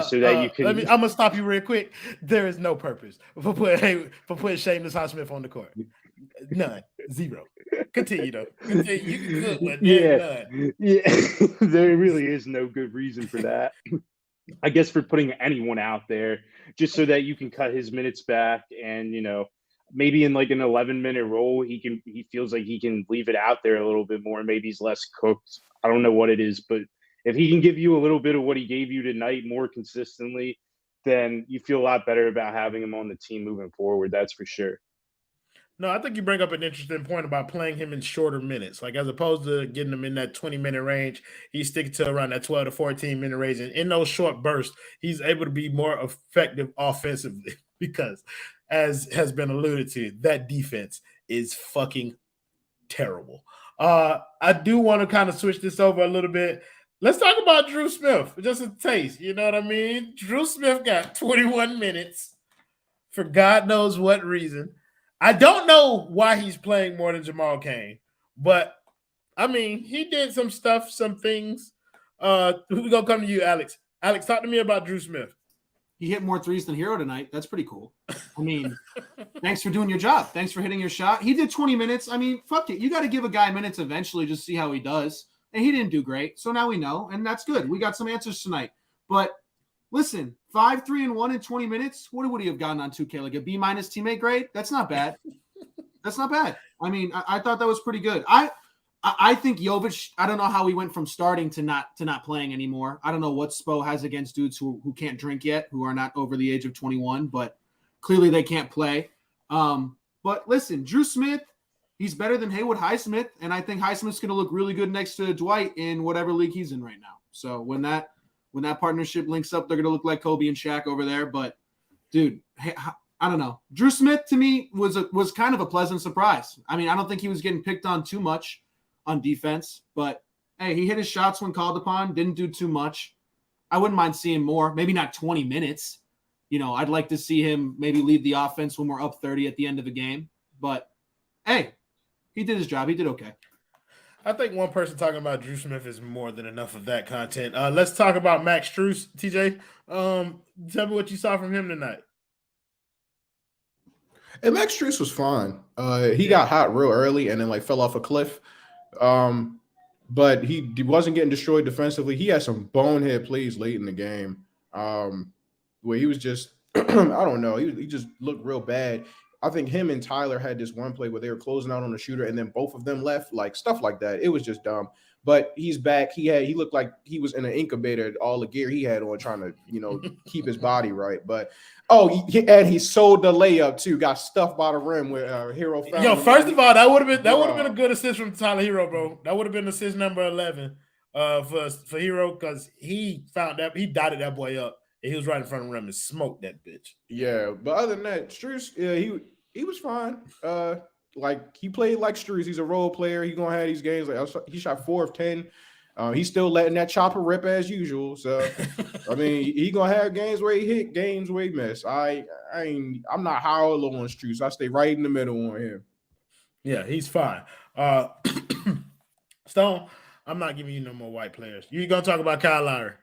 so that you can.
I'm gonna stop you real quick. There is no purpose for putting Shameless Highsmith on the court. None, zero. Continue though. Continue. You can cook, but none.
There really is no good reason for that. I guess for putting anyone out there just so that you can cut his minutes back and, maybe in like an 11-minute role, he feels like he can leave it out there a little bit more. Maybe he's less cooked. I don't know what it is, but if he can give you a little bit of what he gave you tonight more consistently, then you feel a lot better about having him on the team moving forward. That's for sure.
No, I think you bring up an interesting point about playing him in shorter minutes. Like, as opposed to getting him in that 20-minute range, he's sticking to around that 12 to 14-minute range. And in those short bursts, he's able to be more effective offensively because, as has been alluded to, that defense is fucking terrible. I do want to kind of switch this over a little bit. Let's talk about Drew Smith, just a taste. You know what I mean? Drew Smith got 21 minutes for God knows what reason. I don't know why he's playing more than Jamal Cain, but I mean, he did some stuff, some things. We're going to come to you, Alex. Alex, talk to me about Drew Smith.
He hit more threes than Herro tonight. That's pretty cool. I mean, thanks for doing your job. Thanks for hitting your shot. He did 20 minutes. I mean, fuck it. You got to give a guy minutes eventually, just see how he does. And he didn't do great. So now we know, and that's good. We got some answers tonight. But listen, 5, 3, and 1 in 20 minutes. What would he have gotten on 2K? Like a B- teammate grade? That's not bad. That's not bad. I mean, I thought that was pretty good. I think Jovic, I don't know how he went from starting to not playing anymore. I don't know what Spo has against dudes who can't drink yet, who are not over the age of 21, but clearly they can't play. But listen, Drew Smith, he's better than Haywood Highsmith, and I think Highsmith's going to look really good next to Dwight in whatever league he's in right now. So when that partnership links up, they're going to look like Kobe and Shaq over there. But, dude, I don't know. Drew Smith, to me, was kind of a pleasant surprise. I mean, I don't think he was getting picked on too much on defense, but hey, he hit his shots when called upon, didn't do too much. I wouldn't mind seeing more, maybe not 20 minutes. I'd like to see him maybe lead the offense when we're up 30 at the end of the game. But hey, he did his job. He did okay.
I think one person talking about Drew Smith is more than enough of that content. Let's talk about Max Strus, TJ. Tell me what you saw from him tonight.
And Max Strus was fine. He got hot real early and then fell off a cliff. But he wasn't getting destroyed defensively. He had some bonehead plays late in the game where he was just, I don't know, he just looked real bad. I think him and Tyler had this one play where they were closing out on the shooter and then both of them left, stuff like that. It was just dumb. But he's back. He looked like he was in an incubator, all the gear he had on, trying to, keep his body right. But and he sold the layup too. Got stuffed by the rim with Herro.
First of all, that would have been a good assist from Tyler Herro, bro. That would have been assist number 11 for Herro because he dotted that boy up and he was right in front of the rim and smoked that bitch.
Yeah, but other than that, Strus, he was fine. He played like Strus. He's a role player. He's gonna have these games. He shot 4 of 10. He's still letting that chopper rip as usual. So I mean, he gonna have games where he hit, games where he miss. I'm not high or low on Strus. I stay right in the middle on him.
Yeah, he's fine. Stone, I'm not giving you no more white players. You gonna talk about Kyle Lowry?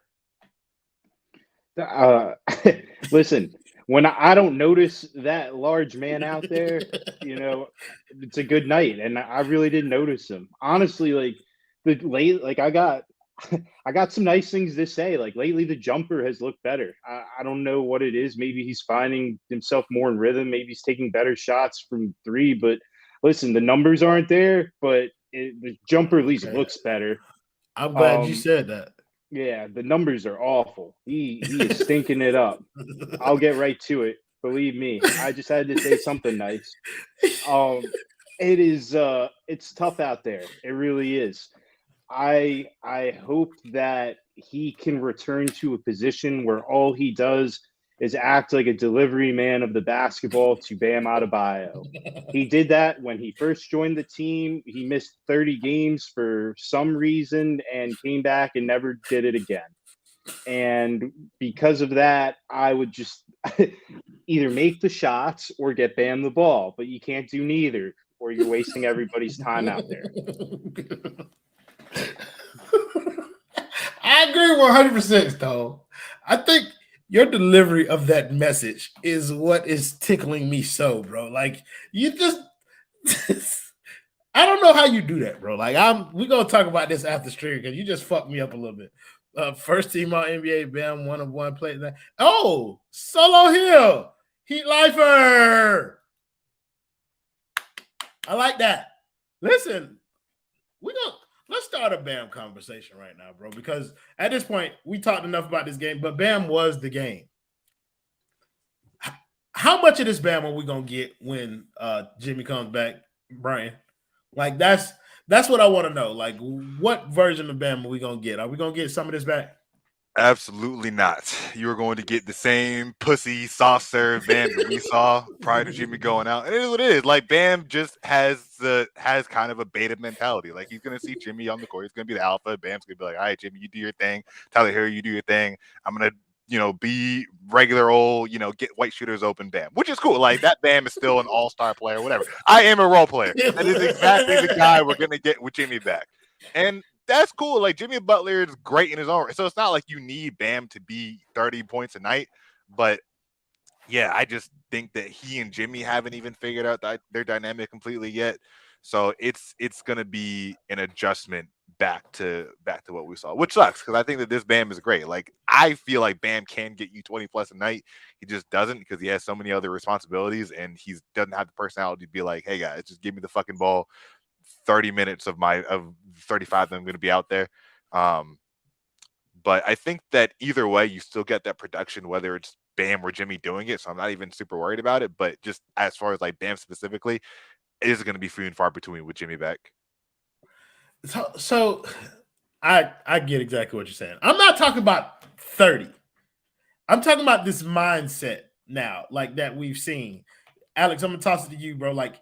Listen. when I don't notice that large man out there, it's a good night. And I really didn't notice him. Honestly, I got some nice things to say. Like lately, the jumper has looked better. I don't know what it is. Maybe he's finding himself more in rhythm. Maybe he's taking better shots from three. But listen, the numbers aren't there, but the jumper at least looks better.
I'm glad you said that.
Yeah, the numbers are awful. He is stinking it up. I'll get right to it. Believe me. I just had to say something nice. It's tough out there. It really is. I hope that he can return to a position where all he does is act like a delivery man of the basketball to Bam Adebayo. He did that when he first joined the team. He missed 30 games for some reason and came back and never did it again. And because of that, I would just either make the shots or get Bam the ball. But you can't do neither, or you're wasting everybody's time out there.
I agree 100%, though. I think your delivery of that message is what is tickling me so, bro. Like, you just I don't know how you do that, bro. Like, we're gonna talk about this after stream because you just fucked me up a little bit. First team on NBA, Bam, 1-of-1 play. Oh, Solo Hill, Heat Lifer. I like that. Listen, let's start a Bam conversation right now, bro, because at this point, we talked enough about this game, but Bam was the game. How much of this Bam are we going to get when Jimmy comes back, Brian? Like, that's what I want to know. Like, what version of Bam are we going to get? Are we going to get some of this back?
Absolutely not. You are going to get the same pussy, soft serve Bam that we saw prior to Jimmy going out. And it is what it is. Like, Bam just has kind of a beta mentality. Like, he's going to see Jimmy on the court. He's going to be the alpha. Bam's going to be like, all right, Jimmy, you do your thing. Tyler Herro, you do your thing. I'm going to, be regular old, get white shooters open Bam, which is cool. Like, that Bam is still an all-star player, whatever. I am a role player. That is exactly the guy we're going to get with Jimmy back. And that's cool. Like, Jimmy Butler is great in his own right. So it's not like you need Bam to be 30 points a night. But yeah, I just think that he and Jimmy haven't even figured out their dynamic completely yet. So it's gonna be an adjustment back to what we saw, which sucks because I think that this Bam is great. Like, I feel like Bam can get you 20 plus a night. He just doesn't because he has so many other responsibilities and he doesn't have the personality to be like, hey guys, just give me the fucking ball. 30 minutes of 35 that I'm going to be out there. But I think that either way, you still get that production, whether it's Bam or Jimmy doing it. So I'm not even super worried about it. But just as far as like Bam specifically, it is going to be few and far between with Jimmy back.
So I get exactly what you're saying. I'm not talking about 30. I'm talking about this mindset now, like that we've seen. Alex, I'm going to toss it to you, bro. Like,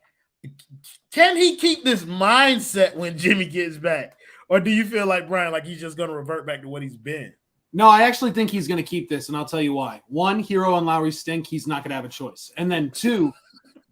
can he keep this mindset when Jimmy gets back? Or do you feel like, Brian, like he's just going to revert back to what he's been?
No, I actually think he's going to keep this, and I'll tell you why. One, Herro and Lowry stink. He's not going to have a choice. And then two,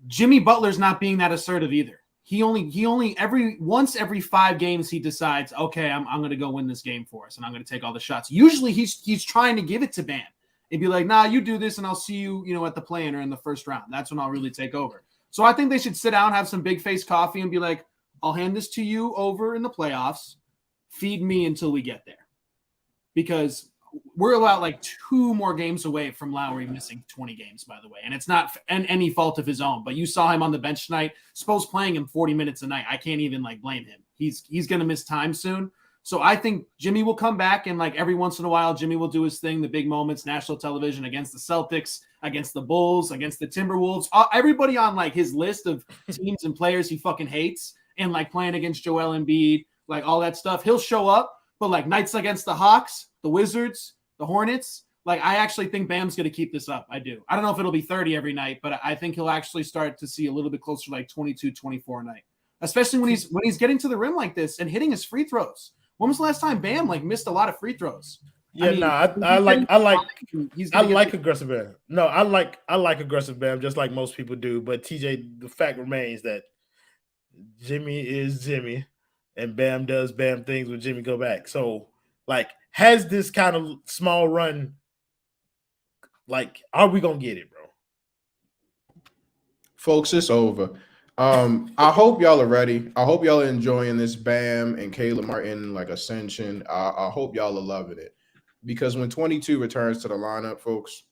Jimmy Butler's not being that assertive either. He only every 5 games he decides, okay, I'm going to go win this game for us, and I'm going to take all the shots. Usually he's trying to give it to Bam. He'd be like, nah, you do this, and I'll see you, at the play-in or in the first round. That's when I'll really take over. So I think they should sit down, have some big face coffee, and be like, I'll hand this to you over in the playoffs. Feed me until we get there. Because we're about like 2 more games away from Lowry missing 20 games, by the way. And it's not any fault of his own. But you saw him on the bench tonight. Suppose playing him 40 minutes a night. I can't even blame him. He's going to miss time soon. So I think Jimmy will come back, and every once in a while, Jimmy will do his thing, the big moments, national television against the Celtics, against the Bulls, against the Timberwolves. Everybody on his list of teams and players he fucking hates, and playing against Joel Embiid, all that stuff. He'll show up, but nights against the Hawks, the Wizards, the Hornets, I actually think Bam's going to keep this up. I do. I don't know if it'll be 30 every night, but I think he'll actually start to see a little bit closer to 22, 24 a night, especially when he's getting to the rim like this and hitting his free throws. When was the last time Bam missed a lot of free throws?
Yeah, I like aggressive Bam. No, I like aggressive Bam just like most people do. But TJ, the fact remains that Jimmy is Jimmy, and Bam does Bam things when Jimmy go back. So, has this kind of small run? Are we gonna get it, bro?
Folks, it's over. I hope y'all are ready. I hope y'all are enjoying this Bam and Caleb Martin like ascension. I hope y'all are loving it, because when 22 returns to the lineup, folks,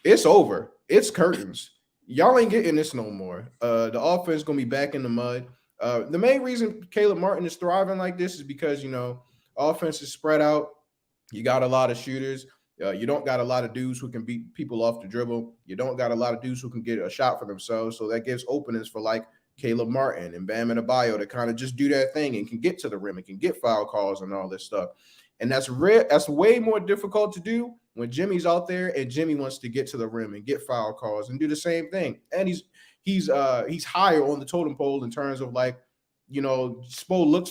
it's over. It's curtains. Y'all ain't getting this no more. The offense gonna be back in the mud. The main reason Caleb Martin is thriving like this is because, offense is spread out. You got a lot of shooters. You don't got a lot of dudes who can beat people off the dribble. You don't got a lot of dudes who can get a shot for themselves. So that gives openings for like Caleb Martin and Bam Adebayo to kind of just do their thing and can get to the rim and can get foul calls and all this stuff. And that's rare. That's way more difficult to do when Jimmy's out there and Jimmy wants to get to the rim and get foul calls and do the same thing. And he's higher on the totem pole in terms of like, Spo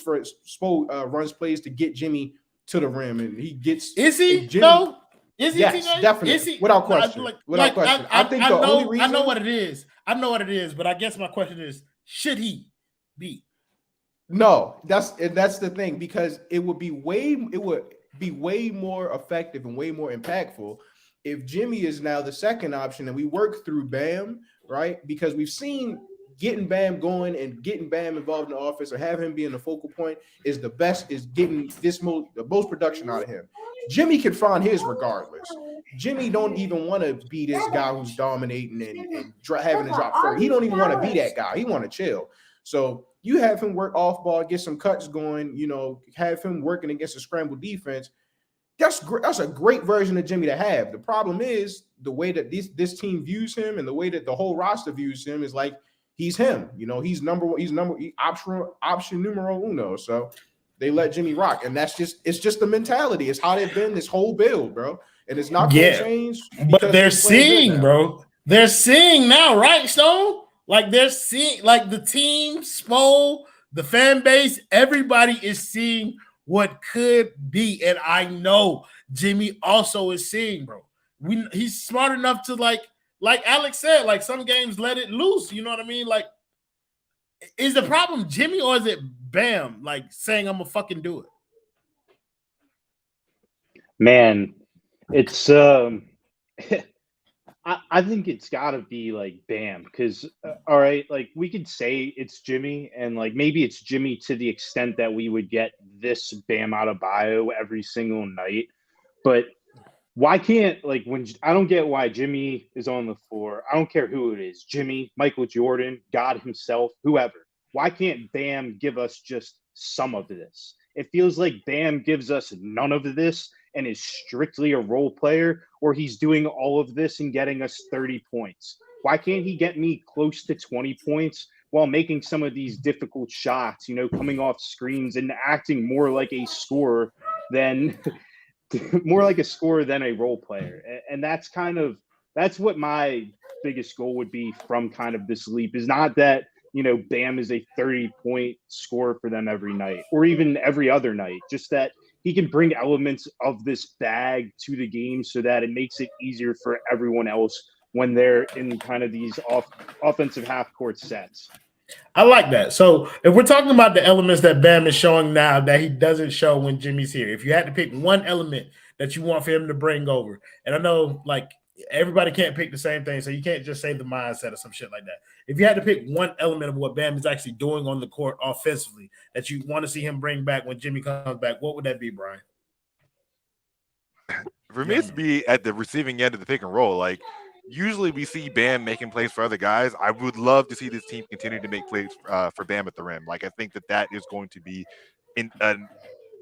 runs plays to get Jimmy to the rim, and he gets.
Is he
Jimmy,
no? Is he?
Yes,
TJ?
definitely.
Is he?
Without question. Without question. I think the only reason.
I know what it is. But I guess my question is, should he be?
No, that's the thing, because it would be way more effective and way more impactful if Jimmy is now the second option and we work through Bam, right? Because we've seen getting Bam going and getting Bam involved in the offense or having him being the focal point is getting the most production out of him. Jimmy can find his regardless. Jimmy don't even want to be this guy who's dominating and having to drop 30. He don't even want to be that guy. He want to chill. So you have him work off ball, get some cuts going, have him working against a scrambled defense. That's a great version of Jimmy to have. The problem is the way that this team views him and the way that the whole roster views him is like he's him. He's option numero uno. So they let Jimmy rock, and it's just the mentality. It's how they've been this whole build, bro. And it's not going to change.
But they're seeing, bro. They're seeing now, right, Stone? Like they're seeing, like the team, Spo, the fan base, everybody is seeing what could be. And I know Jimmy also is seeing, bro. He's smart enough to like Alex said, like some games let it loose. You know what I mean? Like, is the problem Jimmy or is it Bam like saying I'm gonna fucking do it?
Man, it's I think it's got to be like Bam, because all right, like we could say it's Jimmy, and like maybe it's Jimmy to the extent that we would get this Bam Adebayo every single night, but why can't, like, when I don't get why Jimmy is on the floor, I don't care who it is, Jimmy, Michael Jordan, God himself, whoever, why can't Bam give us just some of this? It feels like Bam gives us none of this and is strictly a role player, or he's doing all of this and getting us 30 points. Why can't he get me close to 20 points while making some of these difficult shots, coming off screens and acting more like a scorer than a role player? And that's what my biggest goal would be from kind of this leap, is not that, Bam is a 30-point scorer for them every night or even every other night, just that he can bring elements of this bag to the game so that it makes it easier for everyone else when they're in kind of these offensive half-court sets.
I like that. So if we're talking about the elements that Bam is showing now that he doesn't show when Jimmy's here, if you had to pick one element that you want for him to bring over, and I know like everybody can't pick the same thing, so you can't just say the mindset or some shit like that. If you had to pick one element of what Bam is actually doing on the court offensively that you want to see him bring back when Jimmy comes back, what would that be, Brian?
For me, it's be at the receiving end of the pick and roll. Like, usually we see Bam making plays for other guys. I would love to see this team continue to make plays for Bam at the rim. Like, I think that is going to be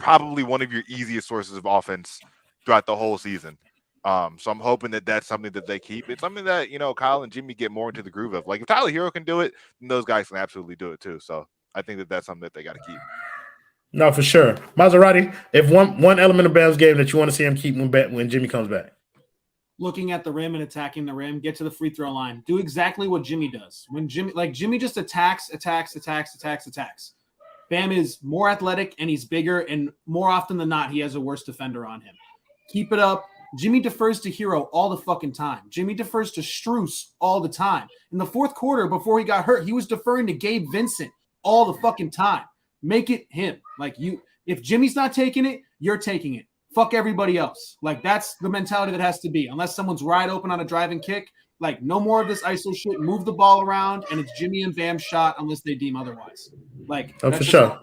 probably one of your easiest sources of offense throughout the whole season. So I'm hoping that that's something that they keep. It's something that, Kyle and Jimmy get more into the groove of. Like, if Tyler Herro can do it, then those guys can absolutely do it too. So I think that that's something that they got to keep.
No, for sure. Maserati, if one element of Bam's game that you want to see him keep when Jimmy comes back.
Looking at the rim and attacking the rim, get to the free throw line. Do exactly what Jimmy does. When Jimmy just attacks. Bam is more athletic and he's bigger, and more often than not, he has a worse defender on him. Keep it up. Jimmy defers to Herro all the fucking time. Jimmy defers to Strus all the time. In the fourth quarter, before he got hurt, he was deferring to Gabe Vincent all the fucking time. Make it him. Like, if Jimmy's not taking it, you're taking it. fuck everybody else. Like, that's the mentality that has to be. Unless someone's wide open on a driving kick, like, no more of this ISO shit. Move the ball around, and it's Jimmy and Bam's shot unless they deem otherwise. Like,
for sure.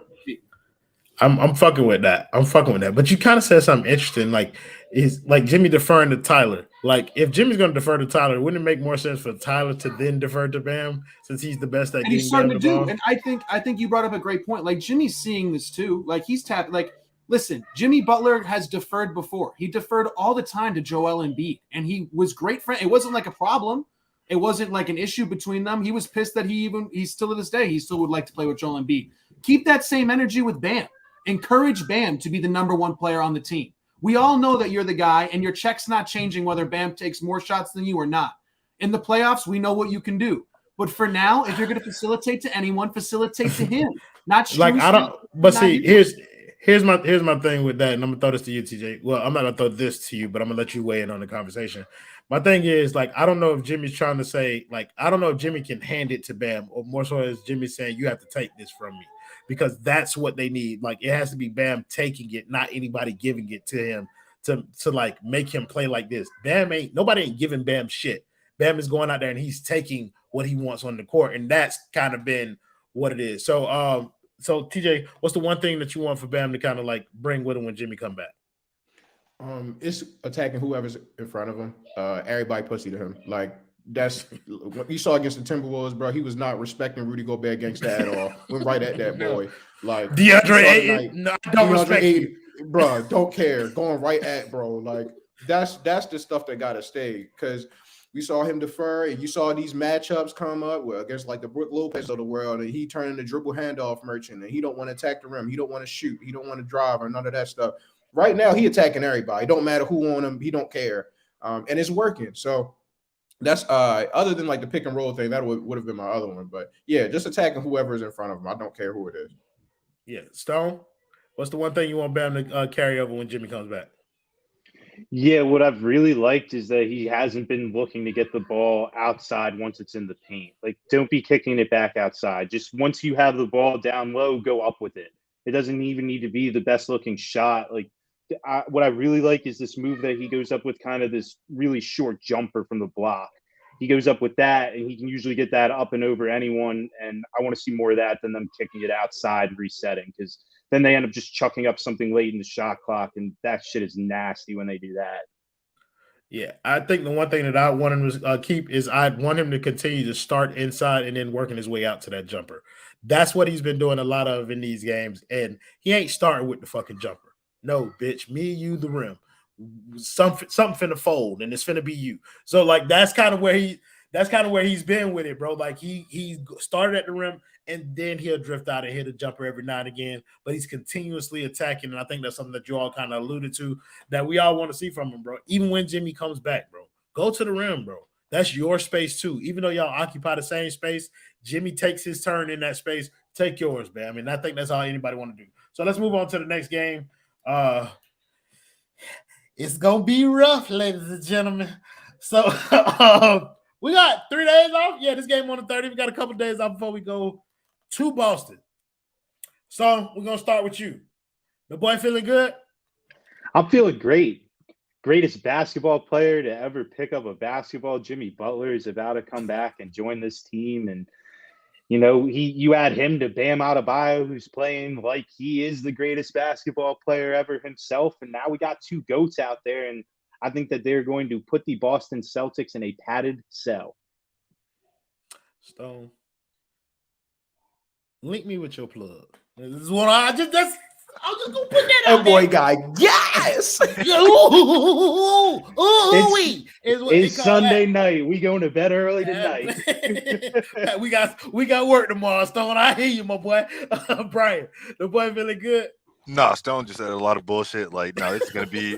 I'm fucking with that. But you kind of said something interesting. Like, is like Jimmy deferring to Tyler. Like, if Jimmy's going to defer to Tyler, wouldn't it make more sense for Tyler to then defer to Bam since he's the best at
and
getting
he's starting
Bam
to
the
do.
ball?
And I think you brought up a great point. Like, Jimmy's seeing this too. Like, he's tapped. Like, listen, Jimmy Butler has deferred before. He deferred all the time to Joel Embiid, and he was great friend. It wasn't like a problem. It wasn't like an issue between them. He was pissed that he's still to this day, he still would like to play with Joel Embiid. Keep that same energy with Bam. Encourage Bam to be the number one player on the team. We all know that you're the guy, and your check's not changing whether Bam takes more shots than you or not. In the playoffs, we know what you can do. But for now, if you're going to facilitate to anyone, facilitate to him. Not Strus,
like I don't. But see,
you.
here's my thing with that, and I'm gonna throw this to you, TJ. Well, I'm not gonna throw this to you, but I'm gonna let you weigh in on the conversation. My thing is, like, I don't know if Jimmy's trying to say, like, I don't know if Jimmy can hand it to Bam, or more so as Jimmy saying, you have to take this from me. Because that's what they need. Like, it has to be Bam taking it, not anybody giving it to him to like make him play like this. Nobody ain't giving Bam shit. Bam is going out there and he's taking what he wants on the court, and that's kind of been what it is. So TJ, what's the one thing that you want for Bam to kind of like bring with him when Jimmy come back?
It's attacking whoever's in front of him. Everybody pussy to him. Like, that's what you saw against the Timberwolves, bro. He was not respecting Rudy Gobert gangsta at all. Went right at that boy. Like,
DeAndre Ayton, no, I don't respect you,
bro. Don't care. Going right at bro. Like, that's the stuff that gotta stay, because we saw him defer, and you saw these matchups come up against like the Brook Lopez of the world, and he turned into dribble handoff merchant, and he don't want to attack the rim, he don't want to shoot, he don't want to drive, or none of that stuff. Right now, he attacking everybody. It don't matter who on him, he don't care, and it's working. So that's other than like the pick and roll thing, that would have been my other one. But yeah, just attacking whoever is in front of him. I don't care who it is.
Yeah, Stone, what's the one thing you want Bam to carry over when Jimmy comes back?
Yeah, what I've really liked is that he hasn't been looking to get the ball outside once it's in the paint. Like, don't be kicking it back outside. Just once you have the ball down low, go up with it. It doesn't even need to be the best looking shot. Like, what I really like is this move that he goes up with, kind of this really short jumper from the block. He goes up with that, and he can usually get that up and over anyone. And I want to see more of that than them kicking it outside and resetting, because then they end up just chucking up something late in the shot clock, and that shit is nasty when they do that.
Yeah, I think the one thing that I want him to keep is I'd want him to continue to start inside and then working his way out to that jumper. That's what he's been doing a lot of in these games, and he ain't starting with the fucking jumper. No, bitch, me, you, the rim. Something finna fold, and it's finna be you. So, like, that's kind of where he's been with it, bro. Like, he started at the rim, and then he'll drift out and hit a jumper every now and again, but he's continuously attacking, and I think that's something that you all kind of alluded to that we all want to see from him, bro. Even when Jimmy comes back, bro, go to the rim, bro. That's your space too. Even though y'all occupy the same space, Jimmy takes his turn in that space. Take yours, man. I mean, I think that's all anybody want to do. So let's move on to the next game. It's gonna be rough, ladies and gentlemen. So we got 3 days off. Yeah, this game on the 30th. We got a couple days off before we go to Boston. So we're gonna start with you. The boy feeling good?
I'm feeling great. Greatest basketball player to ever pick up a basketball, Jimmy Butler, is about to come back and join this team. And you know, you add him to Bam Adebayo, who's playing like he is the greatest basketball player ever himself. And now we got two GOATs out there. And I think that they're going to put the Boston Celtics in a padded cell.
Stone, link me with your plug. This is what I'm just gonna put that out.
That boy guy, yes.
It's Sunday night. We going to bed early tonight.
we got work tomorrow, Stone. I hear you, my boy. Brian, the boy feeling good.
No, Stone just said a lot of bullshit. Like, no, it's gonna be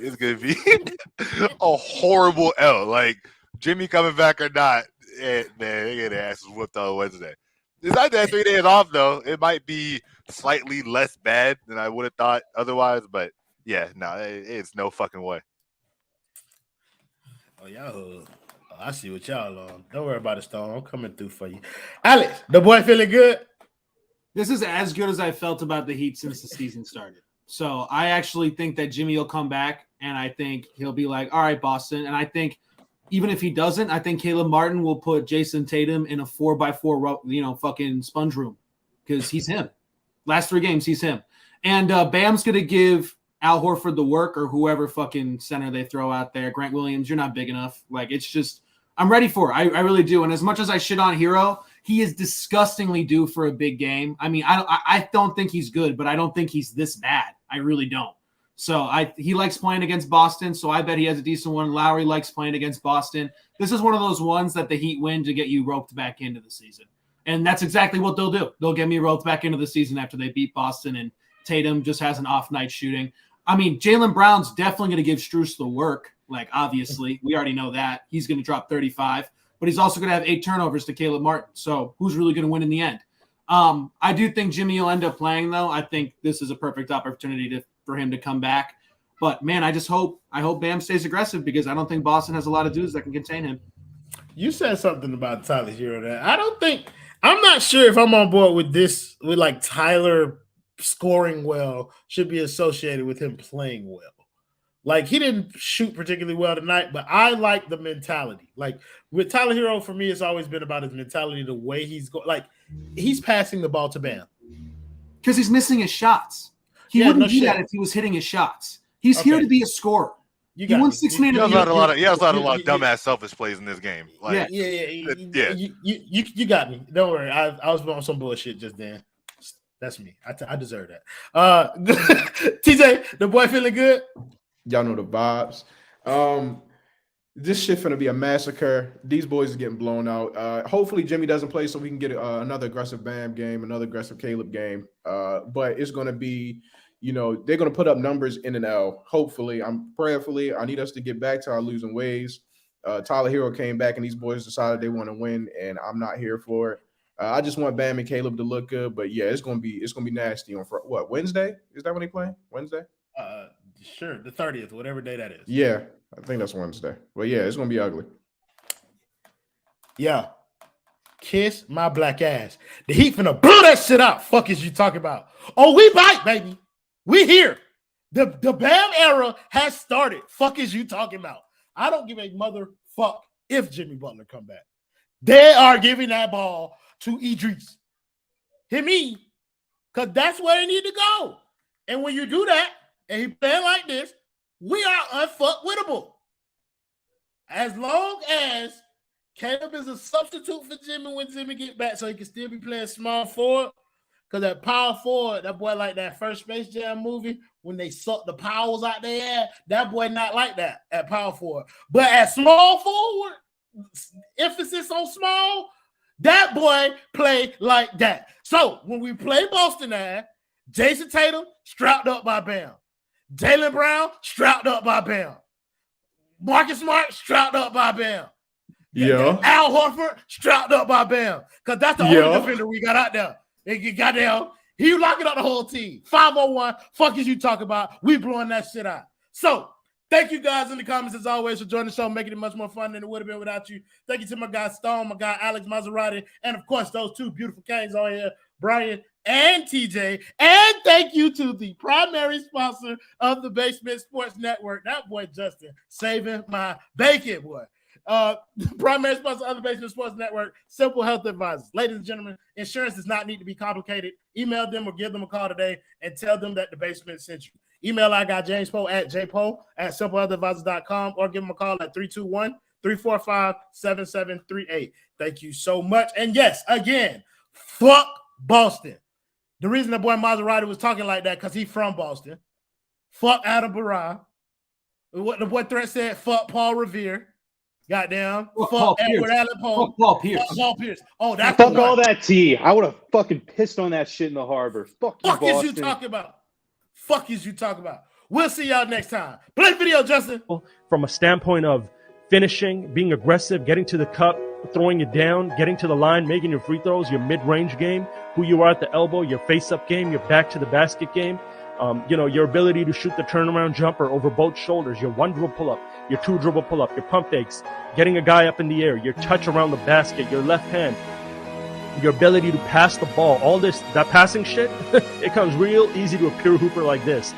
a horrible L. Like, Jimmy coming back or not, man, they get their asses whooped on Wednesday. It's not that 3 days off though. It might be slightly less bad than I would have thought otherwise, but yeah, no, it's no fucking way.
Oh, y'all. I see what y'all on. Don't worry about it, Stone. I'm coming through for you. Alex, the boy feeling good?
This is as good as I felt about the Heat since the season started. So I actually think that Jimmy will come back, and I think he'll be like, all right, Boston. And I think even if he doesn't, I think Caleb Martin will put Jason Tatum in a 4x4, fucking sponge room because he's him. Last 3 games, he's him. And Bam's going to give Al Horford the work or whoever fucking center they throw out there. Grant Williams, you're not big enough. Like, it's just – I'm ready for it. I really do. And as much as I shit on Herro, he is disgustingly due for a big game. I mean, I don't think he's good, but I don't think he's this bad. I really don't. So he likes playing against Boston, so I bet he has a decent one. Lowry likes playing against Boston. This is one of those ones that the Heat win to get you roped back into the season. And that's exactly what they'll do. They'll get me roped back into the season after they beat Boston and Tatum just has an off night shooting. I mean, Jaylen Brown's definitely going to give Strus the work. Like, obviously, we already know that. He's going to drop 35, but he's also going to have 8 turnovers to Caleb Martin. So who's really going to win in the end? I do think Jimmy will end up playing, though. I think this is a perfect opportunity for him to come back. But, man, I hope Bam stays aggressive because I don't think Boston has a lot of dudes that can contain him.
You said something about Tyler Herro there. I'm not sure if I'm on board with this, with like Tyler scoring well should be associated with him playing well. Like, he didn't shoot particularly well tonight, but I like the mentality. Like, with Tyler Herro, for me, it's always been about his mentality, the way he's going. Like, he's passing the ball to Bam.
Because he's missing his shots. He wouldn't do that if he was hitting his shots. He's here to be a scorer. He won 6 man.
He has a lot of dumbass selfish plays in this game. Like,
You got me. Don't worry. I was on some bullshit just then. That's me. I deserve that. TJ, the boy feeling good?
Y'all know the vibes. This shit finna be a massacre. These boys are getting blown out. Hopefully Jimmy doesn't play so we can get another aggressive Bam game, another aggressive Caleb game. But it's going to be, they're going to put up numbers in an L. Hopefully, prayerfully, I need us to get back to our losing ways. Tyler Herro came back and these boys decided they want to win, and I'm not here for it. I just want Bam and Caleb to look good, but yeah, it's gonna be nasty on Wednesday? Is that when they play? Wednesday?
Sure, the 30th, whatever day that is.
Yeah, I think that's Wednesday. But yeah, it's gonna be ugly.
Yeah. Kiss my black ass. The Heat finna blow that shit out. Fuck is you talking about? Oh, we bite, baby. We here. The Bam era has started. Fuck is you talking about? I don't give a motherfuck if Jimmy Butler come back. They are giving that ball to Idris. Hear me? Because that's where they need to go. And when you do that, and he playing like this, we are unfuckwittable. As long as Caleb is a substitute for Jimmy when Jimmy get back so he can still be playing small forward. Because at power forward, that boy like that first Space Jam movie, when they suck the powers out there, that boy not like that at power forward. But at small forward, emphasis on small, that boy play like that. So when we play Boston Jason Tatum strapped up by Bam. Jaylen Brown strapped up by Bam. Marcus Smart strapped up by Bam.
Yeah.
Al Horford strapped up by Bam. Because that's the only defender we got out there. Goddamn, he locking up the whole team. 501, fuck is you talking about? We blowing that shit out. So, thank you guys in the comments as always for joining the show, making it much more fun than it would have been without you. Thank you to my guy Stone, my guy Alex Maserati, and of course those two beautiful Cains on here, Brian and TJ. And thank you to the primary sponsor of the Basement Sports Network, that boy Justin, saving my bacon, boy. Primary sponsor of the Basement Sports Network, Simple Health Advisors. Ladies and gentlemen, insurance does not need to be complicated. Email them or give them a call today and tell them that the basement sent you. Email I got James Poe at jpoe@simplehealthadvisors.com or give them a call at 321-345-7738. Thank you so much. And yes, again, fuck Boston. The reason the boy Maserati was talking like that because he's from Boston. Fuck Adam Barra. What the boy Threat said, fuck Paul Revere. Goddamn. Fuck Edward Allan Poe.
Fuck Paul Pierce.
Fuck Paul Pierce. Oh, that's
fuck all that tea. I would have fucking pissed on that shit in the harbor. Fuck you, Boston.
Fuck is you talking about? Fuck is you talking about? We'll see y'all next time. Play the video, Justin.
From a standpoint of finishing, being aggressive, getting to the cup, throwing it down, getting to the line, making your free throws, your mid-range game, who you are at the elbow, your face-up game, your back-to-the-basket game, your ability to shoot the turnaround jumper over both shoulders, your one-dribble pull-up, your two-dribble pull-up, your pump fakes, getting a guy up in the air, your touch around the basket, your left hand, your ability to pass the ball, all this, that passing shit, it comes real easy to a pure hooper like this.